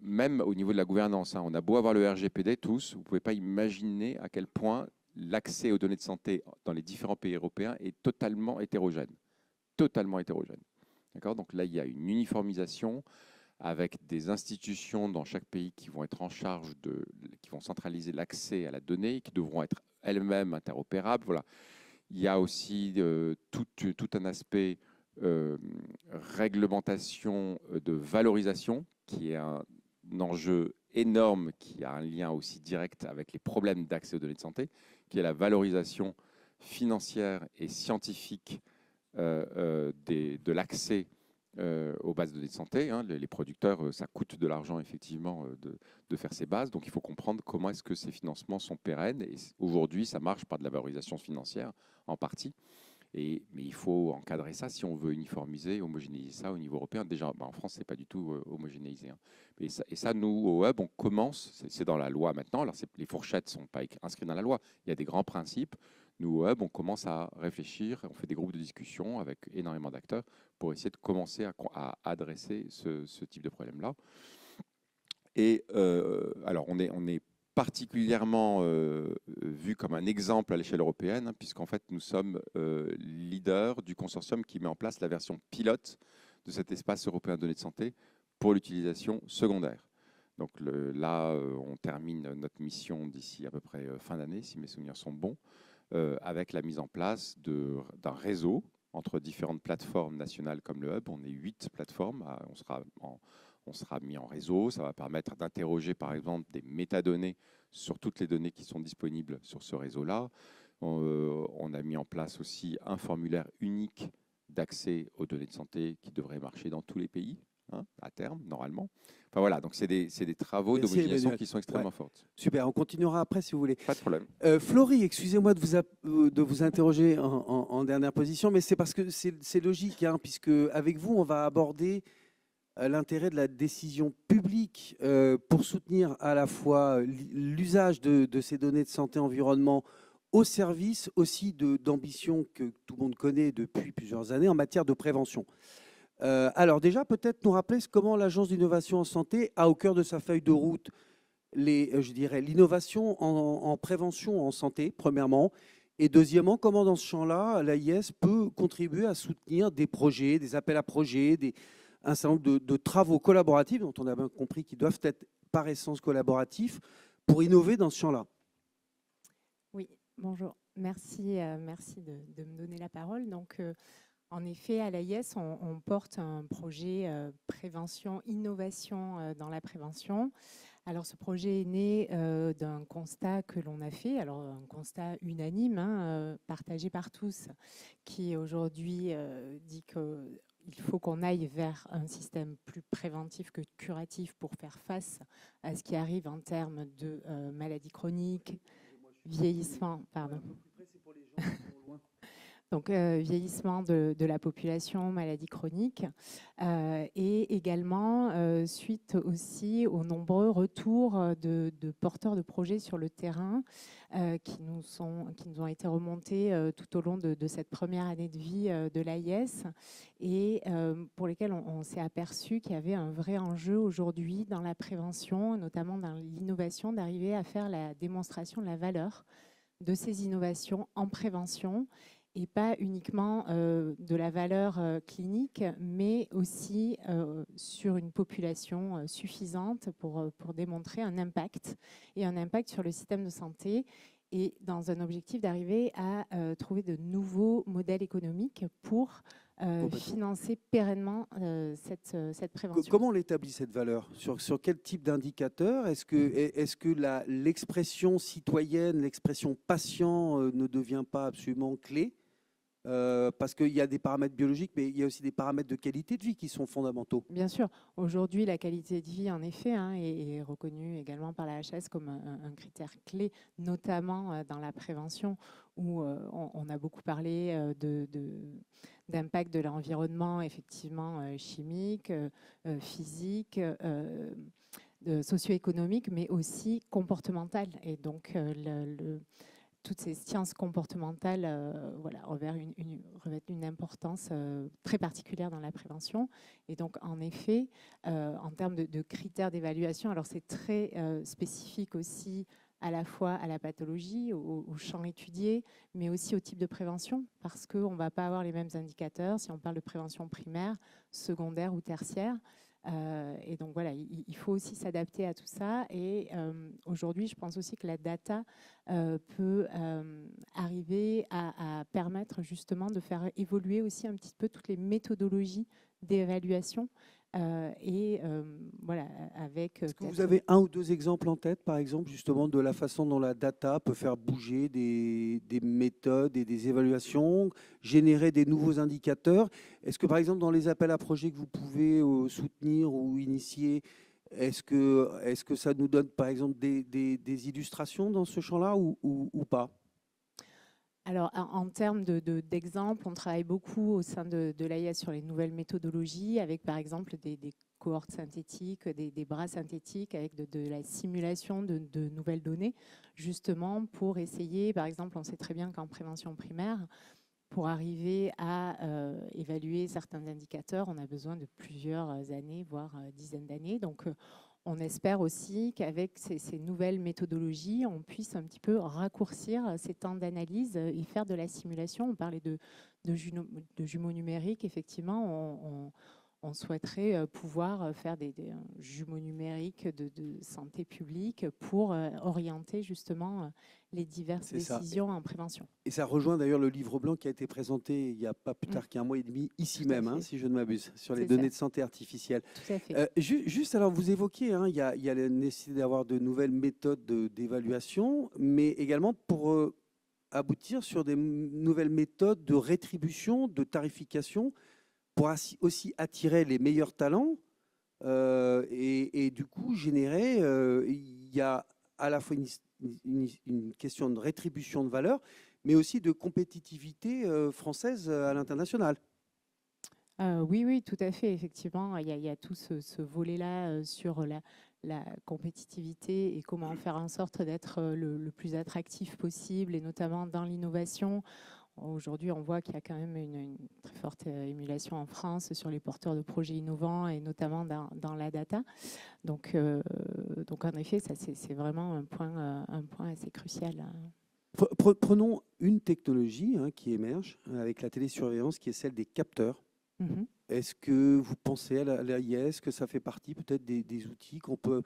Même au niveau de la gouvernance, on a beau avoir le RGPD tous, vous ne pouvez pas imaginer à quel point l'accès aux données de santé dans les différents pays européens est totalement hétérogène. Totalement hétérogène. D'accord ? Donc là, il y a une uniformisation avec des institutions dans chaque pays qui vont être en charge qui vont centraliser l'accès à la donnée, qui devront être elles-mêmes interopérables. Voilà. Il y a aussi tout un aspect réglementation de valorisation, qui est un enjeu énorme, qui a un lien aussi direct avec les problèmes d'accès aux données de santé, qui est la valorisation financière et scientifique de l'accès aux bases de données de santé. Les producteurs, ça coûte de l'argent effectivement de faire ces bases, donc il faut comprendre comment est-ce que ces financements sont pérennes. Et aujourd'hui, ça marche par de la valorisation financière en partie. Mais il faut encadrer ça si on veut uniformiser, homogénéiser ça au niveau européen. Déjà, en France, ce n'est pas du tout homogénéisé. Et ça, nous, au Hub, on commence, c'est dans la loi maintenant. Alors, les fourchettes ne sont pas inscrites dans la loi. Il y a des grands principes. Nous, au Hub, on commence à réfléchir. On fait des groupes de discussion avec énormément d'acteurs pour essayer de commencer à adresser ce type de problème-là. Et alors, on est particulièrement vu comme un exemple à l'échelle européenne, puisqu'en fait, nous sommes leaders du consortium qui met en place la version pilote de cet espace européen de données de santé pour l'utilisation secondaire. Donc là, on termine notre mission d'ici à peu près fin d'année, si mes souvenirs sont bons, avec la mise en place d'un réseau entre différentes plateformes nationales comme le Hub. On est 8 plateformes, on sera mis en réseau. Ça va permettre d'interroger, par exemple, des métadonnées sur toutes les données qui sont disponibles sur ce réseau-là. On a mis en place aussi un formulaire unique d'accès aux données de santé qui devrait marcher dans tous les pays, à terme, normalement. Enfin voilà, donc c'est des travaux d'homogénéisation qui sont extrêmement fortes. Super, on continuera après si vous voulez. Pas de problème. Florie, excusez-moi de vous interroger en dernière position, mais c'est parce que c'est logique, puisque avec vous, on va aborder l'intérêt de la décision publique pour soutenir à la fois l'usage de ces données de santé environnement au service aussi d'ambitions que tout le monde connaît depuis plusieurs années en matière de prévention. Alors déjà, peut-être nous rappeler comment l'Agence d'innovation en santé a au cœur de sa feuille de route l'innovation en prévention en santé, premièrement, et deuxièmement, comment dans ce champ-là, l'AIS peut contribuer à soutenir des projets, des appels à projets, un certain nombre de travaux collaboratifs, dont on a bien compris qu'ils doivent être par essence collaboratifs, pour innover dans ce champ-là. Oui, bonjour. Merci de me donner la parole. Donc, en effet, à l'AIS, on porte un projet prévention, innovation dans la prévention. Alors, ce projet est né d'un constat que l'on a fait, alors un constat unanime, partagé par tous, qui aujourd'hui dit qu'il faut qu'on aille vers un système plus préventif que curatif pour faire face à ce qui arrive en termes de maladies chroniques, vieillissement, pardon. Donc, vieillissement de la population, maladies chroniques, et également suite aussi aux nombreux retours de porteurs de projets sur le terrain qui nous ont été remontés tout au long de cette première année de vie de l'AIS et pour lesquels on s'est aperçu qu'il y avait un vrai enjeu aujourd'hui dans la prévention, notamment dans l'innovation, d'arriver à faire la démonstration de la valeur de ces innovations en prévention et pas uniquement de la valeur clinique, mais aussi sur une population suffisante pour démontrer un impact sur le système de santé et dans un objectif d'arriver à trouver de nouveaux modèles économiques pour financer pérennement cette prévention. Comment on l'établit cette valeur? Sur quel type d'indicateur? Est-ce que l'expression citoyenne, l'expression patient ne devient pas absolument clé? Parce qu'il y a des paramètres biologiques, mais il y a aussi des paramètres de qualité de vie qui sont fondamentaux. Bien sûr. Aujourd'hui, la qualité de vie, en effet, est reconnue également par la HAS comme un critère clé, notamment dans la prévention, où on a beaucoup parlé d'impact de l'environnement, effectivement, chimique, physique, socio-économique, mais aussi comportemental. Et donc, toutes ces sciences comportementales revêtent une importance très particulière dans la prévention. Et donc, en effet, en termes de critères d'évaluation, alors c'est très spécifique aussi à la fois à la pathologie, au champ étudié, mais aussi au type de prévention, parce qu'on ne va pas avoir les mêmes indicateurs si on parle de prévention primaire, secondaire ou tertiaire. Et donc voilà, il faut aussi s'adapter à tout ça. Et aujourd'hui, je pense aussi que la data peut arriver à permettre justement de faire évoluer aussi un petit peu toutes les méthodologies d'évaluation. Voilà, avec. Est-ce que vous avez un ou deux exemples en tête, par exemple, justement, de la façon dont la data peut faire bouger des méthodes et des évaluations, générer des nouveaux indicateurs? Est-ce que, par exemple, dans les appels à projets que vous pouvez soutenir ou initier, est-ce que ça nous donne, par exemple, des illustrations dans ce champ-là ou pas? Alors, en termes d'exemples, on travaille beaucoup au sein de l'AIS sur les nouvelles méthodologies, avec par exemple des cohortes synthétiques, des bras synthétiques, avec de la simulation de nouvelles données, justement pour essayer, par exemple, on sait très bien qu'en prévention primaire, pour arriver à évaluer certains indicateurs, on a besoin de plusieurs années, voire dizaines d'années. Donc, on espère aussi qu'avec ces nouvelles méthodologies, on puisse un petit peu raccourcir ces temps d'analyse et faire de la simulation. On parlait de jumeaux numériques. Effectivement, on souhaiterait pouvoir faire des jumeaux numériques de santé publique pour orienter justement les diverses décisions en prévention. Et ça rejoint d'ailleurs le livre blanc qui a été présenté il n'y a pas plus tard qu'un mois et demi, ici même, si je ne m'abuse, sur les données de santé artificielle. Tout à fait. Juste alors, vous évoquiez, il y a la nécessité d'avoir de nouvelles méthodes d'évaluation, mais également pour aboutir sur des nouvelles méthodes de rétribution, de tarification, pour aussi attirer les meilleurs talents et du coup générer, il y a à la fois une question de rétribution de valeur, mais aussi de compétitivité française à l'international. Oui, tout à fait. Effectivement, il y a tout ce volet-là sur la compétitivité et comment faire en sorte d'être le plus attractif possible, et notamment dans l'innovation. Aujourd'hui, on voit qu'il y a quand même une très forte émulation en France sur les porteurs de projets innovants et notamment dans la data. Donc en effet, ça c'est vraiment un point assez crucial. Prenons une technologie qui émerge avec la télésurveillance, qui est celle des capteurs. Est-ce que vous pensez à l'AIS que ça fait partie peut-être des outils qu'on peut...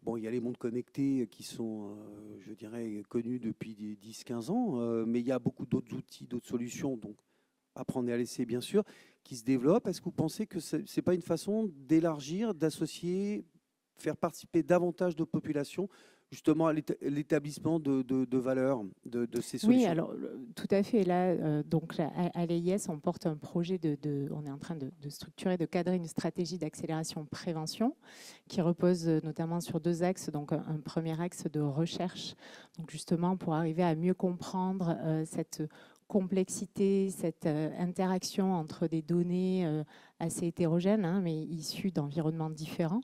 Bon, il y a les montres connectées qui sont, je dirais, connus depuis 10-15 ans, mais il y a beaucoup d'autres outils, d'autres solutions, donc apprendre et à laisser, bien sûr, qui se développent. Est-ce que vous pensez que ce n'est pas une façon d'élargir, d'associer, faire participer davantage de populations justement à l'établissement de valeurs de ces solutions? Oui, alors tout à fait. Là, donc à l'AIS, on porte un projet on est en train de structurer, de cadrer une stratégie d'accélération prévention qui repose notamment sur deux axes. Donc un premier axe de recherche, donc justement pour arriver à mieux comprendre cette complexité, cette interaction entre des données assez hétérogènes, mais issues d'environnements différents.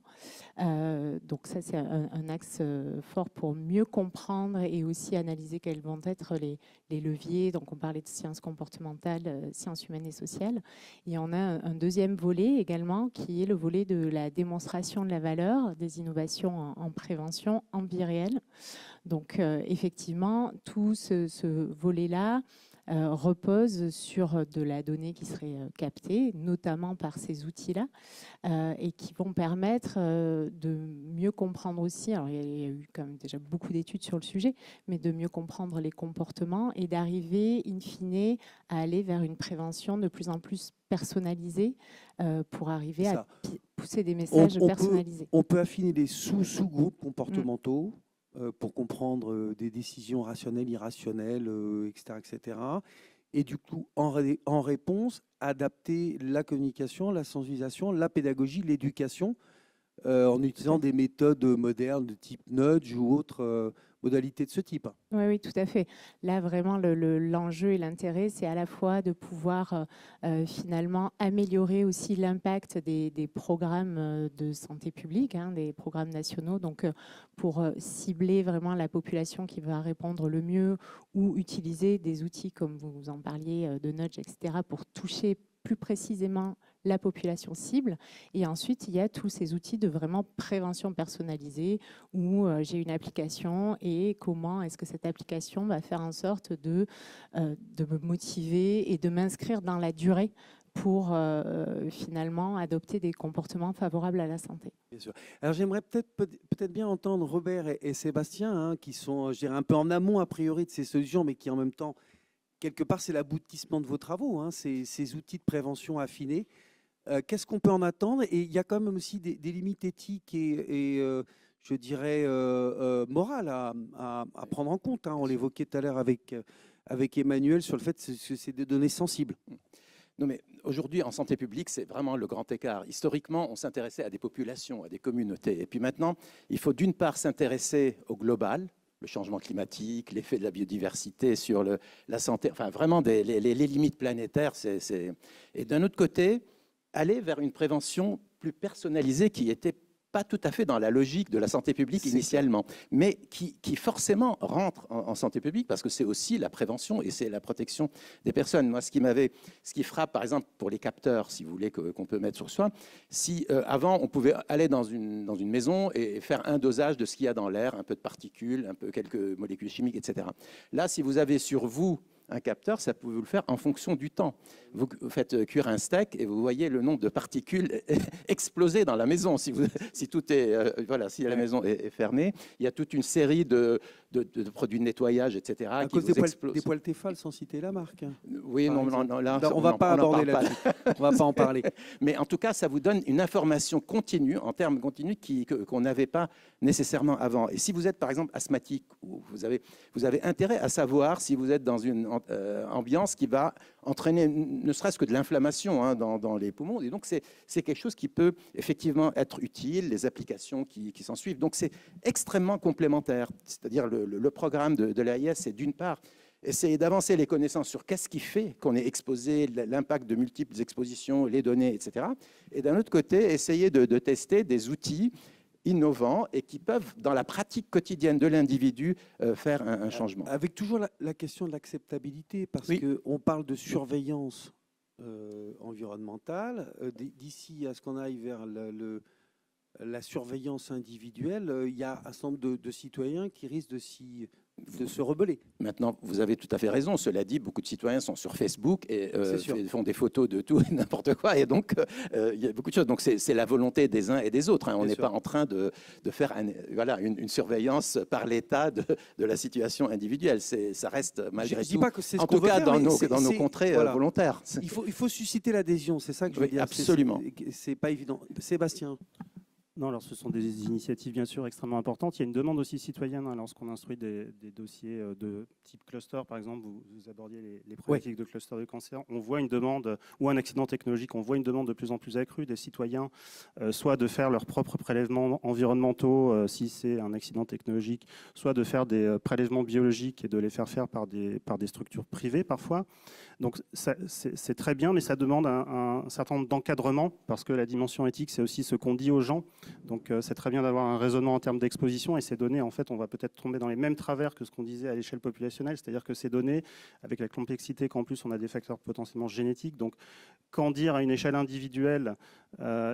Donc ça, c'est un axe fort pour mieux comprendre et aussi analyser quels vont être les leviers. Donc on parlait de sciences comportementales, sciences humaines et sociales. Et on a un deuxième volet également qui est le volet de la démonstration de la valeur des innovations en prévention en vie réelle. Donc effectivement, tout ce volet-là repose sur de la donnée qui serait captée, notamment par ces outils-là, et qui vont permettre de mieux comprendre aussi, alors il y a eu quand même déjà beaucoup d'études sur le sujet, mais de mieux comprendre les comportements et d'arriver, in fine, à aller vers une prévention de plus en plus personnalisée pour arriver à pousser des messages personnalisés. On peut affiner des sous-groupes comportementaux pour comprendre des décisions rationnelles, irrationnelles, etc., etc. Et du coup, en réponse, adapter la communication, la sensibilisation, la pédagogie, l'éducation, en utilisant des méthodes modernes de type nudge ou autres modalités de ce type. Oui, oui, tout à fait. Là, vraiment, l'enjeu et l'intérêt, c'est à la fois de pouvoir finalement améliorer aussi l'impact des programmes de santé publique, hein, des programmes nationaux, donc pour cibler vraiment la population qui va répondre le mieux ou utiliser des outils comme vous en parliez de nudge, etc., pour toucher plus précisément la population cible. Et ensuite, il y a tous ces outils de vraiment prévention personnalisée où j'ai une application et comment est-ce que cette application va faire en sorte de me motiver et de m'inscrire dans la durée pour finalement adopter des comportements favorables à la santé. Bien sûr. Alors j'aimerais peut-être bien entendre Robert et Sébastien, hein, qui sont, je dirais, un peu en amont a priori de ces solutions, mais qui en même temps, quelque part, c'est l'aboutissement de vos travaux, hein, ces outils de prévention affinés. Qu'est-ce qu'on peut en attendre? Et il y a quand même aussi des limites éthiques et je dirais, morales à prendre en compte, hein. On l'évoquait tout à l'heure avec Emmanuel sur le fait que c'est des données sensibles. Non, mais aujourd'hui, en santé publique, c'est vraiment le grand écart. Historiquement, on s'intéressait à des populations, à des communautés. Et puis maintenant, il faut d'une part s'intéresser au global, le changement climatique, l'effet de la biodiversité sur la santé, enfin vraiment les limites planétaires. Et d'un autre côté, aller vers une prévention plus personnalisée qui était pas tout à fait dans la logique de la santé publique initialement, mais qui forcément rentre en santé publique parce que c'est aussi la prévention et c'est la protection des personnes. Moi, ce qui frappe, par exemple, pour les capteurs, si vous voulez, qu'on peut mettre sur soi, si avant, on pouvait aller dans une maison et faire un dosage de ce qu'il y a dans l'air, un peu de particules, un peu quelques molécules chimiques, etc. Là, si vous avez sur vous un capteur, ça peut vous le faire en fonction du temps. Vous faites cuire un steak et vous voyez le nombre de particules exploser dans la maison. Si tout est, voilà, si la maison est fermée, il y a toute une série de produits de nettoyage, etc. À cause des poils Tefal, sans citer la marque. Oui, non, là, on ne va pas aborder là-dessus. On ne va pas en parler. Mais en tout cas, ça vous donne une information continue, en termes continus, qu'on n'avait pas nécessairement avant. Et si vous êtes, par exemple, asthmatique, vous avez intérêt à savoir si vous êtes dans une ambiance qui va entraîner ne serait-ce que de l'inflammation, hein, dans les poumons. Et donc, c'est quelque chose qui peut effectivement être utile, les applications qui s'en suivent. Donc, c'est extrêmement complémentaire. C'est-à-dire le programme de l'AIS, c'est d'une part essayer d'avancer les connaissances sur qu'est-ce qui fait qu'on est exposé, l'impact de multiples expositions, les données, etc. Et d'un autre côté, essayer de tester des outils innovants et qui peuvent, dans la pratique quotidienne de l'individu, faire un changement. Avec toujours la question de l'acceptabilité, parce qu'on parle de surveillance environnementale. D'ici à ce qu'on aille vers la surveillance individuelle, il y a un certain nombre de citoyens qui risquent de se rebeller. Maintenant, vous avez tout à fait raison. Cela dit, beaucoup de citoyens sont sur Facebook et font des photos de tout et n'importe quoi. Et donc, il y a beaucoup de choses. Donc, c'est la volonté des uns et des autres, hein. On n'est pas en train de faire une surveillance par l'État de la situation individuelle. Ça reste malgré tout, pas que c'est ce en tout cas dans nos contrées volontaires. Il faut susciter l'adhésion, c'est ça que je veux dire. Absolument. C'est pas évident. Sébastien. Non, alors ce sont des initiatives bien sûr extrêmement importantes. Il y a une demande aussi citoyenne, hein, lorsqu'on instruit des dossiers de type cluster, par exemple, vous abordiez les problématiques de cluster de cancer. On voit une demande, ou un accident technologique, on voit une demande de plus en plus accrue des citoyens, soit de faire leurs propres prélèvements environnementaux si c'est un accident technologique, soit de faire des prélèvements biologiques et de les faire par des structures privées parfois. Donc c'est très bien, mais ça demande un certain nombre d'encadrement, parce que la dimension éthique, c'est aussi ce qu'on dit aux gens. Donc c'est très bien d'avoir un raisonnement en termes d'exposition, et ces données, en fait, on va peut-être tomber dans les mêmes travers que ce qu'on disait à l'échelle populationnelle, c'est-à-dire que ces données, avec la complexité qu'en plus on a des facteurs potentiellement génétiques, donc qu'en dire à une échelle individuelle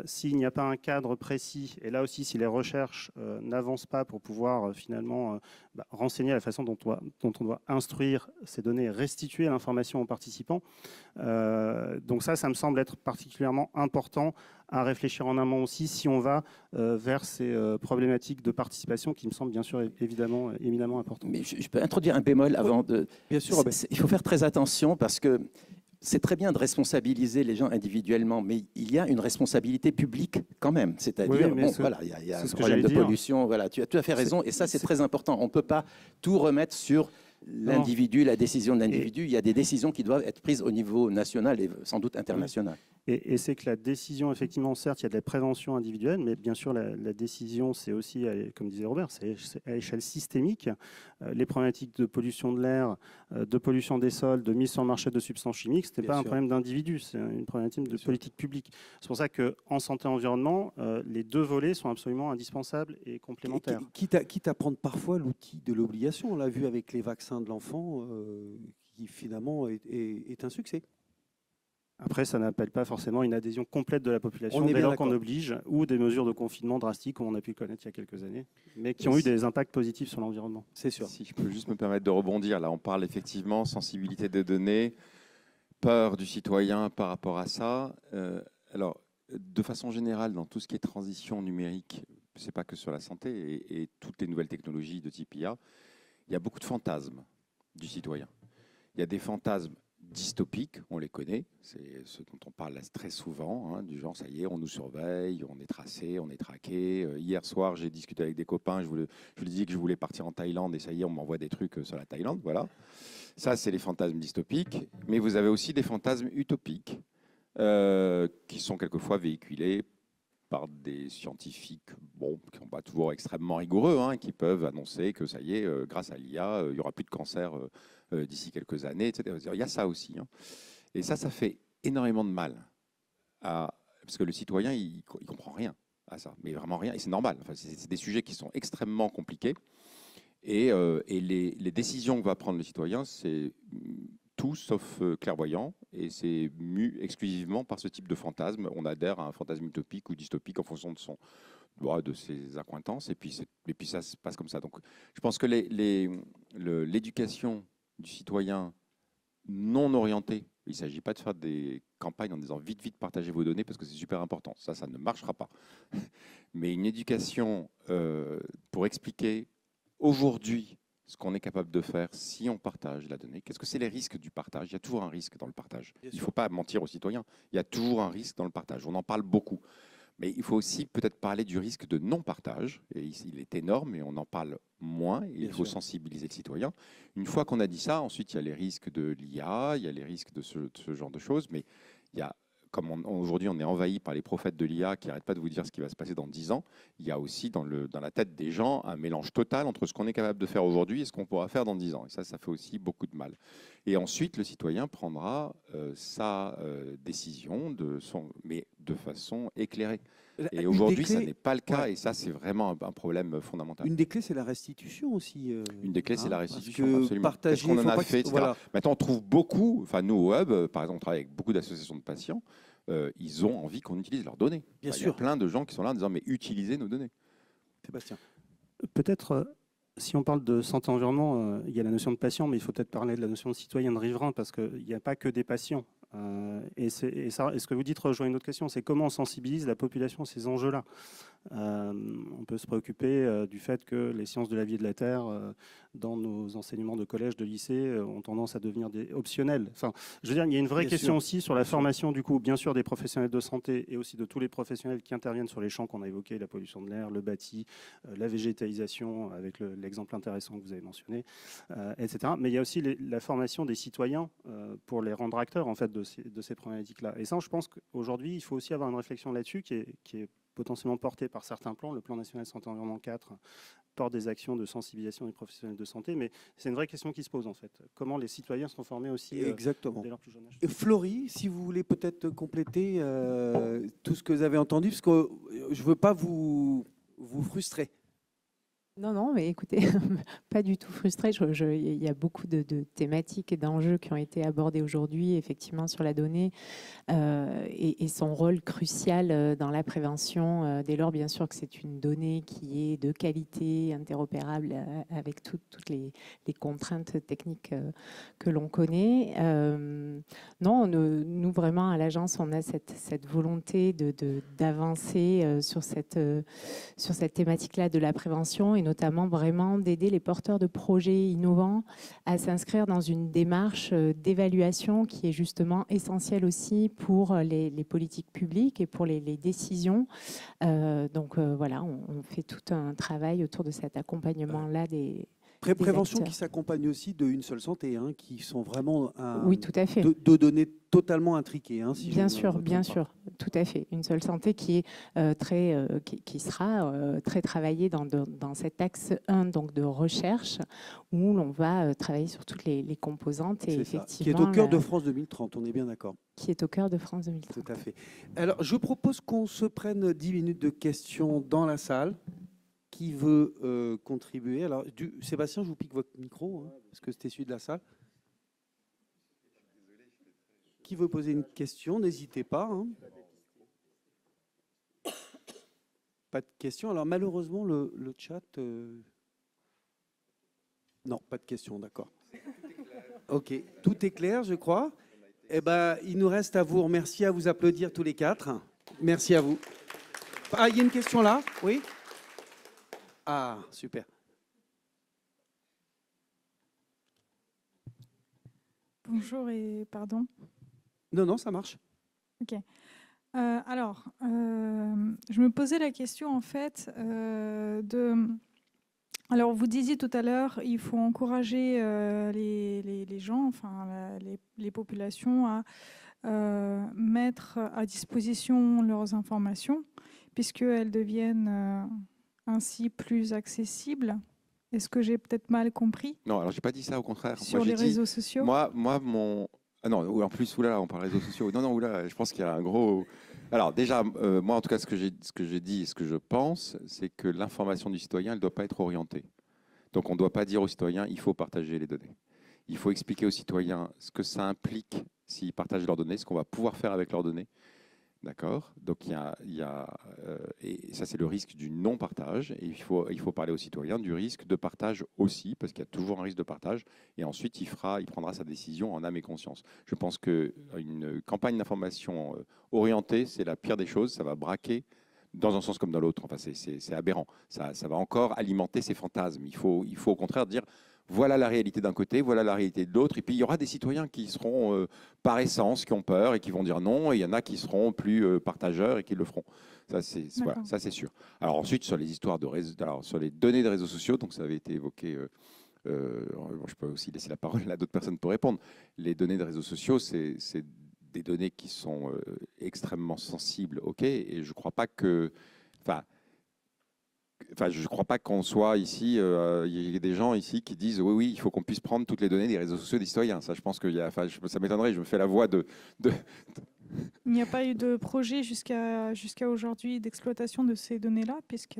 s'il n'y a pas un cadre précis, et là aussi si les recherches n'avancent pas pour pouvoir finalement renseigner la façon dont on doit instruire ces données et restituer l'information aux participants. Donc ça me semble être particulièrement important à réfléchir en amont aussi si on va vers ces problématiques de participation qui me semblent bien sûr évidemment éminemment importantes. Mais je peux introduire un bémol avant de... Bien sûr, Robert. Il faut faire très attention parce que c'est très bien de responsabiliser les gens individuellement, mais il y a une responsabilité publique quand même. C'est-à-dire, oui, voilà, il y a un ce que problème de j'allais dire. pollution. Voilà, tu as tout à fait raison, et ça, c'est très important. On ne peut pas tout remettre sur l'individu, la décision de l'individu. Il y a des décisions qui doivent être prises au niveau national et sans doute international. Et c'est que la décision, effectivement, certes, il y a de la prévention individuelle, mais bien sûr, la décision, c'est aussi, comme disait Robert, c'est à échelle systémique. Les problématiques de pollution de l'air, de pollution des sols, de mise sur le marché de substances chimiques, ce n'est pas un problème d'individu, c'est une problématique de politique publique. C'est pour ça qu'en santé-environnement, les deux volets sont absolument indispensables et complémentaires. Quitte à prendre parfois l'outil de l'obligation, on l'a vu avec les vaccins de l'enfant, qui finalement est un succès. Après, ça n'appelle pas forcément une adhésion complète de la population On est dès bien lors qu'on d'accord. oblige, ou des mesures de confinement drastiques, comme on a pu connaître il y a quelques années, mais qui ont eu des impacts positifs sur l'environnement. C'est sûr. Si je peux juste me permettre de rebondir, là on parle effectivement sensibilité des données, peur du citoyen par rapport à ça. Alors, de façon générale, dans tout ce qui est transition numérique, c'est pas que sur la santé et toutes les nouvelles technologies de type IA, il y a beaucoup de fantasmes du citoyen. Il y a des fantasmes dystopiques, on les connaît, c'est ce dont on parle très souvent, hein, du genre ça y est, on nous surveille, on est tracé, on est traqué. Hier soir, j'ai discuté avec des copains, je lui disais que je voulais partir en Thaïlande et ça y est, on m'envoie des trucs sur la Thaïlande, voilà. Ça, c'est les fantasmes dystopiques, mais vous avez aussi des fantasmes utopiques qui sont quelquefois véhiculés par des scientifiques qui ne sont pas toujours extrêmement rigoureux, hein, qui peuvent annoncer que ça y est, grâce à l'IA, il n'y aura plus de cancer d'ici quelques années, etc. Il y a ça aussi. Hein. Et ça fait énormément de mal. Parce que le citoyen, il ne comprend rien à ça, mais vraiment rien. Et c'est normal. Enfin, c'est des sujets qui sont extrêmement compliqués. Et les décisions que va prendre le citoyen, c'est tout sauf clairvoyant, et c'est mu exclusivement par ce type de fantasme. On adhère à un fantasme utopique ou dystopique en fonction de ses accointances, et puis ça se passe comme ça. Donc, je pense que l'éducation du citoyen non orientée, il ne s'agit pas de faire des campagnes en disant vite, vite, partagez vos données parce que c'est super important. Ça ne marchera pas. Mais une éducation pour expliquer aujourd'hui ce qu'on est capable de faire si on partage la donnée. Qu'est-ce que c'est les risques du partage? Il y a toujours un risque dans le partage. Il ne faut pas mentir aux citoyens. Il y a toujours un risque dans le partage. On en parle beaucoup. Mais il faut aussi peut-être parler du risque de non-partage. Et il est énorme et on en parle moins. Et il faut sensibiliser le citoyen. Une fois qu'on a dit ça, ensuite, il y a les risques de l'IA, il y a les risques de ce genre de choses. Mais il y a, comme aujourd'hui on est envahi par les prophètes de l'IA qui n'arrêtent pas de vous dire ce qui va se passer dans 10 ans, il y a aussi dans la tête des gens un mélange total entre ce qu'on est capable de faire aujourd'hui et ce qu'on pourra faire dans 10 ans. Et ça fait aussi beaucoup de mal. Et ensuite, le citoyen prendra sa décision, mais de façon éclairée. Et aujourd'hui, ça n'est pas le cas, et ça, c'est vraiment un problème fondamental. Une des clés, c'est la restitution aussi. Une des clés, c'est la restitution, parce que absolument. Partager, Qu'est-ce qu'on en a fait, etc. Voilà. Maintenant, on trouve beaucoup, enfin, nous, au Hub, par exemple, on travaille avec beaucoup d'associations de patients, ils ont envie qu'on utilise leurs données. Bien sûr. Il y a plein de gens qui sont là en disant, mais utilisez nos données. Sébastien. Peut-être, si on parle de santé-environnement, il y a la notion de patient, mais il faut peut-être parler de la notion de citoyen de riverain, parce qu'il n'y a pas que des patients. Et ce que vous dites rejoint une autre question, c'est comment on sensibilise la population à ces enjeux-là. On peut se préoccuper du fait que les sciences de la vie et de la Terre, dans nos enseignements de collège, de lycée, ont tendance à devenir optionnels. Enfin, je veux dire, il y a une vraie question aussi sur la formation, du coup, bien sûr, des professionnels de santé et aussi de tous les professionnels qui interviennent sur les champs qu'on a évoqués, la pollution de l'air, le bâti, la végétalisation, avec l'exemple intéressant que vous avez mentionné, etc. Mais il y a aussi la formation des citoyens pour les rendre acteurs, en fait, de ces problématiques-là. Et ça, je pense qu'aujourd'hui, il faut aussi avoir une réflexion là-dessus qui est potentiellement portée par certains plans. Le plan national santé environnement 4 porte des actions de sensibilisation des professionnels de santé, mais c'est une vraie question qui se pose en fait. Comment les citoyens sont formés aussi Exactement. dès leur plus jeune âge. Florie, si vous voulez peut-être compléter tout ce que vous avez entendu, parce que je ne veux pas vous frustrer. Non, non, mais écoutez, pas du tout frustrée. Il y a beaucoup de thématiques et d'enjeux qui ont été abordés aujourd'hui, effectivement, sur la donnée et son rôle crucial dans la prévention. Dès lors, bien sûr, que c'est une donnée qui est de qualité, interopérable avec toutes les contraintes techniques que l'on connaît. Non, nous, vraiment, à l'agence, on a cette volonté d'avancer sur cette thématique-là de la prévention et notamment vraiment d'aider les porteurs de projets innovants à s'inscrire dans une démarche d'évaluation qui est justement essentielle aussi pour les politiques publiques et pour les décisions. Donc voilà, on fait tout un travail autour de cet accompagnement-là des Prévention acteurs. qui s'accompagne aussi de Une Seule Santé, hein, qui sont vraiment Oui, tout à fait. deux données totalement intriquées. Hein, si bien je sûr, me bien trompe pas. sûr, tout à fait. Une Seule Santé qui est qui sera très travaillée dans cet axe 1 donc de recherche où l'on va travailler sur toutes les composantes et C'est ça. effectivement Qui est au cœur de France 2030, on est bien d'accord. qui est au cœur de France 2030. Tout à fait. Alors, je propose qu'on se prenne 10 minutes de questions dans la salle. Qui veut contribuer? Alors, Sébastien, je vous pique votre micro, hein, parce que c'était celui de la salle. Qui veut poser une question? N'hésitez pas. Hein. Pas de questions. Alors, malheureusement, le chat... Non, pas de questions, d'accord. OK, tout est clair, je crois. Eh ben, il nous reste à vous remercier, à vous applaudir tous les quatre. Merci à vous. Ah, il y a une question là? Oui? Ah, super. Bonjour et pardon. Non, non, ça marche. Ok. Alors, je me posais la question en fait de. Alors, vous disiez tout à l'heure, il faut encourager les gens, enfin les populations à mettre à disposition leurs informations, puisqu'elles deviennent ainsi plus accessibles. Est-ce que j'ai peut-être mal compris Non, alors j'ai pas dit ça, au contraire. sur Moi, j'ai les dit, réseaux sociaux? mon... Ah non, en plus, oulala, on parle réseaux sociaux. Non, non, oulala, je pense qu'il y a un gros... Alors déjà, moi en tout cas, ce que j'ai dit et ce que je pense, c'est que l'information du citoyen, elle ne doit pas être orientée. Donc on ne doit pas dire aux citoyens, il faut partager les données. Il faut expliquer aux citoyens ce que ça implique s'ils partagent leurs données, ce qu'on va pouvoir faire avec leurs données. D'accord. Donc et ça c'est le risque du non-partage. Et il faut parler aux citoyens du risque de partage aussi, parce qu'il y a toujours un risque de partage. Et ensuite, il prendra sa décision en âme et conscience. Je pense qu'une campagne d'information orientée, c'est la pire des choses. Ça va braquer dans un sens comme dans l'autre. Enfin, c'est aberrant. Ça va encore alimenter ces fantasmes. Il faut au contraire dire, voilà la réalité d'un côté, voilà la réalité de l'autre. Et puis, il y aura des citoyens qui seront par essence, qui ont peur et qui vont dire non. Et il y en a qui seront plus partageurs et qui le feront. Ça, c'est sûr. Alors ensuite, sur les histoires sur les données de réseaux sociaux, donc ça avait été évoqué. Je peux aussi laisser la parole à d'autres personnes pour répondre. Les données de réseaux sociaux, c'est des données qui sont extrêmement sensibles, ok. Et je ne crois pas que... je ne crois pas qu'on soit ici, il y a des gens ici qui disent oui, oui, il faut qu'on puisse prendre toutes les données des réseaux sociaux des citoyens. Ça, je pense que ça m'étonnerait, je me fais la voix de... Il n'y a pas eu de projet jusqu'à aujourd'hui d'exploitation de ces données-là, puisque...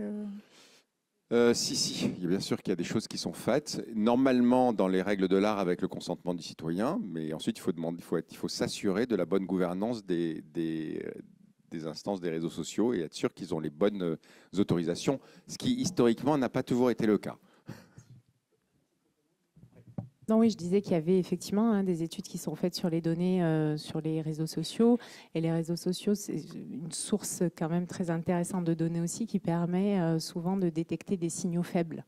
Si, il y a bien sûr qu'il y a des choses qui sont faites, normalement dans les règles de l'art avec le consentement du citoyen, mais ensuite il faut s'assurer de la bonne gouvernance des instances des réseaux sociaux et être sûr qu'ils ont les bonnes autorisations, ce qui historiquement n'a pas toujours été le cas. Non, oui, je disais qu'il y avait effectivement des études qui sont faites sur les données sur les réseaux sociaux. Et les réseaux sociaux, c'est une source quand même très intéressante de données aussi qui permet souvent de détecter des signaux faibles.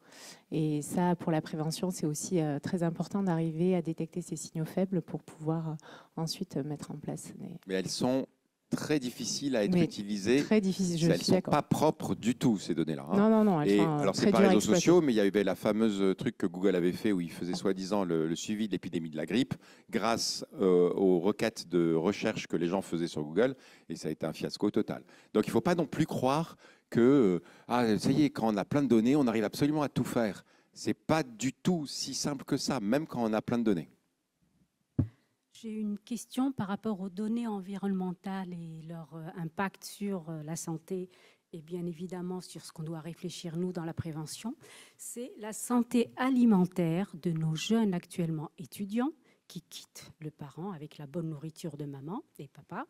Et ça, pour la prévention, c'est aussi très important d'arriver à détecter ces signaux faibles pour pouvoir ensuite mettre en place des... Mais elles sont très difficiles à être utilisées. Très difficiles, elles ne sont pas propres du tout, ces données-là. Hein. Non, non, non. Alors, c'est pas réseaux sociaux, mais il y avait la fameuse truc que Google avait fait où il faisait soi-disant le suivi de l'épidémie de la grippe grâce aux requêtes de recherche que les gens faisaient sur Google. Et ça a été un fiasco total. Donc, il ne faut pas non plus croire que, ça y est, quand on a plein de données, on arrive absolument à tout faire. Ce n'est pas du tout si simple que ça, même quand on a plein de données. J'ai une question par rapport aux données environnementales et leur impact sur la santé et bien évidemment sur ce qu'on doit réfléchir nous dans la prévention. C'est la santé alimentaire de nos jeunes actuellement étudiants qui quittent le parent avec la bonne nourriture de maman et papa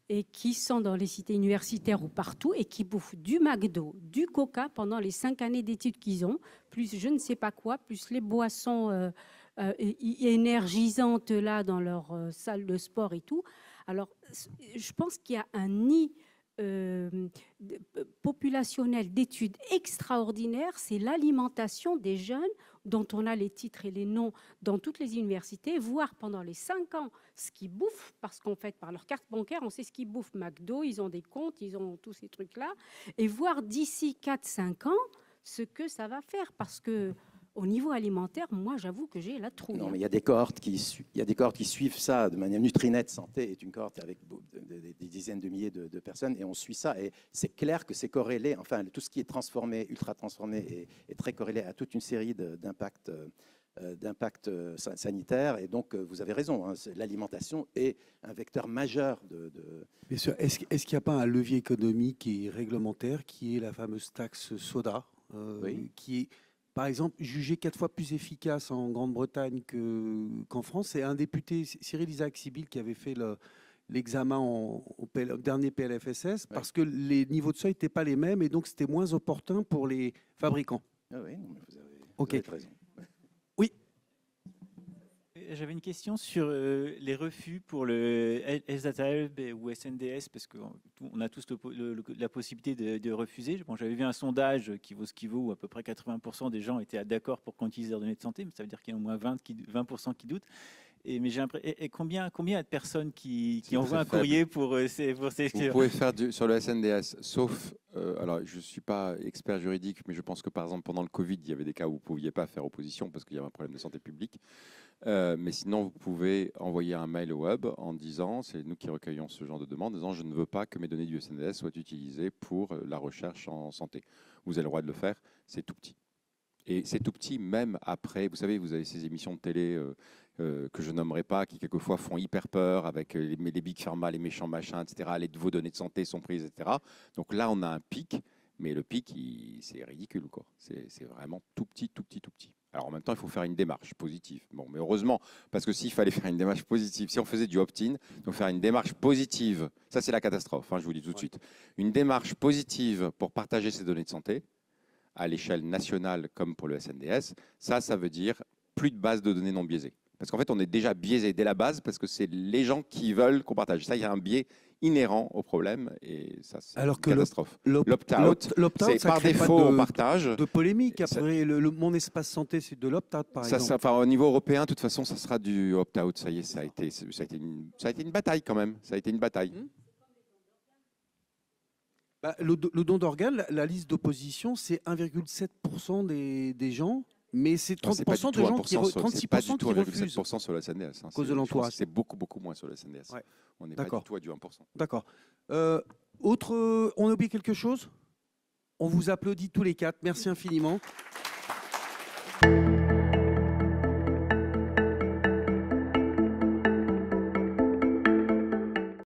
et qui sont dans les cités universitaires ou partout et qui bouffent du McDo, du Coca pendant les 5 années d'études qu'ils ont, plus je ne sais pas quoi, plus les boissons énergisantes là dans leur salle de sport et tout. Alors, je pense qu'il y a un nid populationnel d'études extraordinaires, c'est l'alimentation des jeunes dont on a les titres et les noms dans toutes les universités, voir pendant les 5 ans ce qu'ils bouffent, parce qu'en fait, par leur carte bancaire, on sait ce qu'ils bouffent. McDo, ils ont des comptes, ils ont tous ces trucs-là, et voir d'ici 4-5 ans ce que ça va faire, parce que au niveau alimentaire, moi, j'avoue que j'ai la trouille. Non, mais il y a des cohortes qui suivent ça de manière. Nutrinet Santé est une cohorte avec des dizaines de milliers de personnes et on suit ça. Et c'est clair que c'est corrélé, enfin, tout ce qui est transformé, ultra transformé, est très corrélé à toute une série d'impacts sanitaires. Et donc, vous avez raison, hein, l'alimentation est un vecteur majeur de... Bien sûr. Est-ce qu'il n'y a pas un levier économique et réglementaire qui est la fameuse taxe soda, Oui. qui est, par exemple, jugée 4 fois plus efficace en Grande-Bretagne qu'en France? C'est un député, Cyril Isaac-Sibyl, qui avait fait l'examen au dernier PLFSS, parce que les niveaux de seuil n'étaient pas les mêmes et donc c'était moins opportun pour les fabricants. Ah oui, non, mais vous Ok. avez raison. Oui. J'avais une question sur les refus pour le SDATAB ou SNDS, parce qu'on a tous la possibilité de refuser. Bon, j'avais vu un sondage qui vaut ce qu'il vaut, où à peu près 80% des gens étaient d'accord pour qu'on utilise leurs données de santé, mais ça veut dire qu'il y en a au moins 20% qui doutent. Mais j'ai l'impression, combien il y a de personnes qui envoient un courrier pour ces... Vous pouvez faire sur le SNDS, sauf, alors je ne suis pas expert juridique, mais je pense que par exemple pendant le Covid, il y avait des cas où vous ne pouviez pas faire opposition parce qu'il y avait un problème de santé publique. Mais sinon, vous pouvez envoyer un mail au hub en disant, c'est nous qui recueillons ce genre de demande, en disant je ne veux pas que mes données du SNDS soient utilisées pour la recherche en santé. Vous avez le droit de le faire, c'est tout petit. Et c'est tout petit même après, vous savez, vous avez ces émissions de télé que je nommerai pas, qui quelquefois font hyper peur avec les big pharma, les méchants machins, etc. Vos données de santé sont prises, etc. Donc là, on a un pic, mais le pic, c'est ridicule, quoi. C'est vraiment tout petit, tout petit, tout petit. Alors en même temps, il faut faire une démarche positive. Bon, mais heureusement, parce que s'il fallait faire une démarche positive, si on faisait du opt-in, donc faire une démarche positive, ça c'est la catastrophe, hein, je vous dis tout de suite. Une démarche positive pour partager ces données de santé, à l'échelle nationale comme pour le SNDS, ça veut dire plus de base de données non biaisées. Parce qu'en fait, on est déjà biaisé dès la base parce que c'est les gens qui veulent qu'on partage. Ça, il y a un biais inhérent au problème et ça, c'est une catastrophe. L'opt-out, c'est par défaut, on partage. De polémique. Après, mon espace santé, c'est de l'opt-out, par exemple. Au niveau européen, de toute façon, ça sera du opt-out. Ça y est, ça a été une bataille quand même. Ça a été une bataille. Le don d'organes, la liste d'opposition, c'est 1,7% des gens. Mais c'est 30% de gens qui refusent. C'est pas du tout 1,7% sur la SNDS. À cause de l'entourage. C'est beaucoup, beaucoup moins sur la SNDS. Ouais. On n'est pas du tout à du 1%. D'accord. On a oublié quelque chose? On vous applaudit tous les 4. Merci infiniment.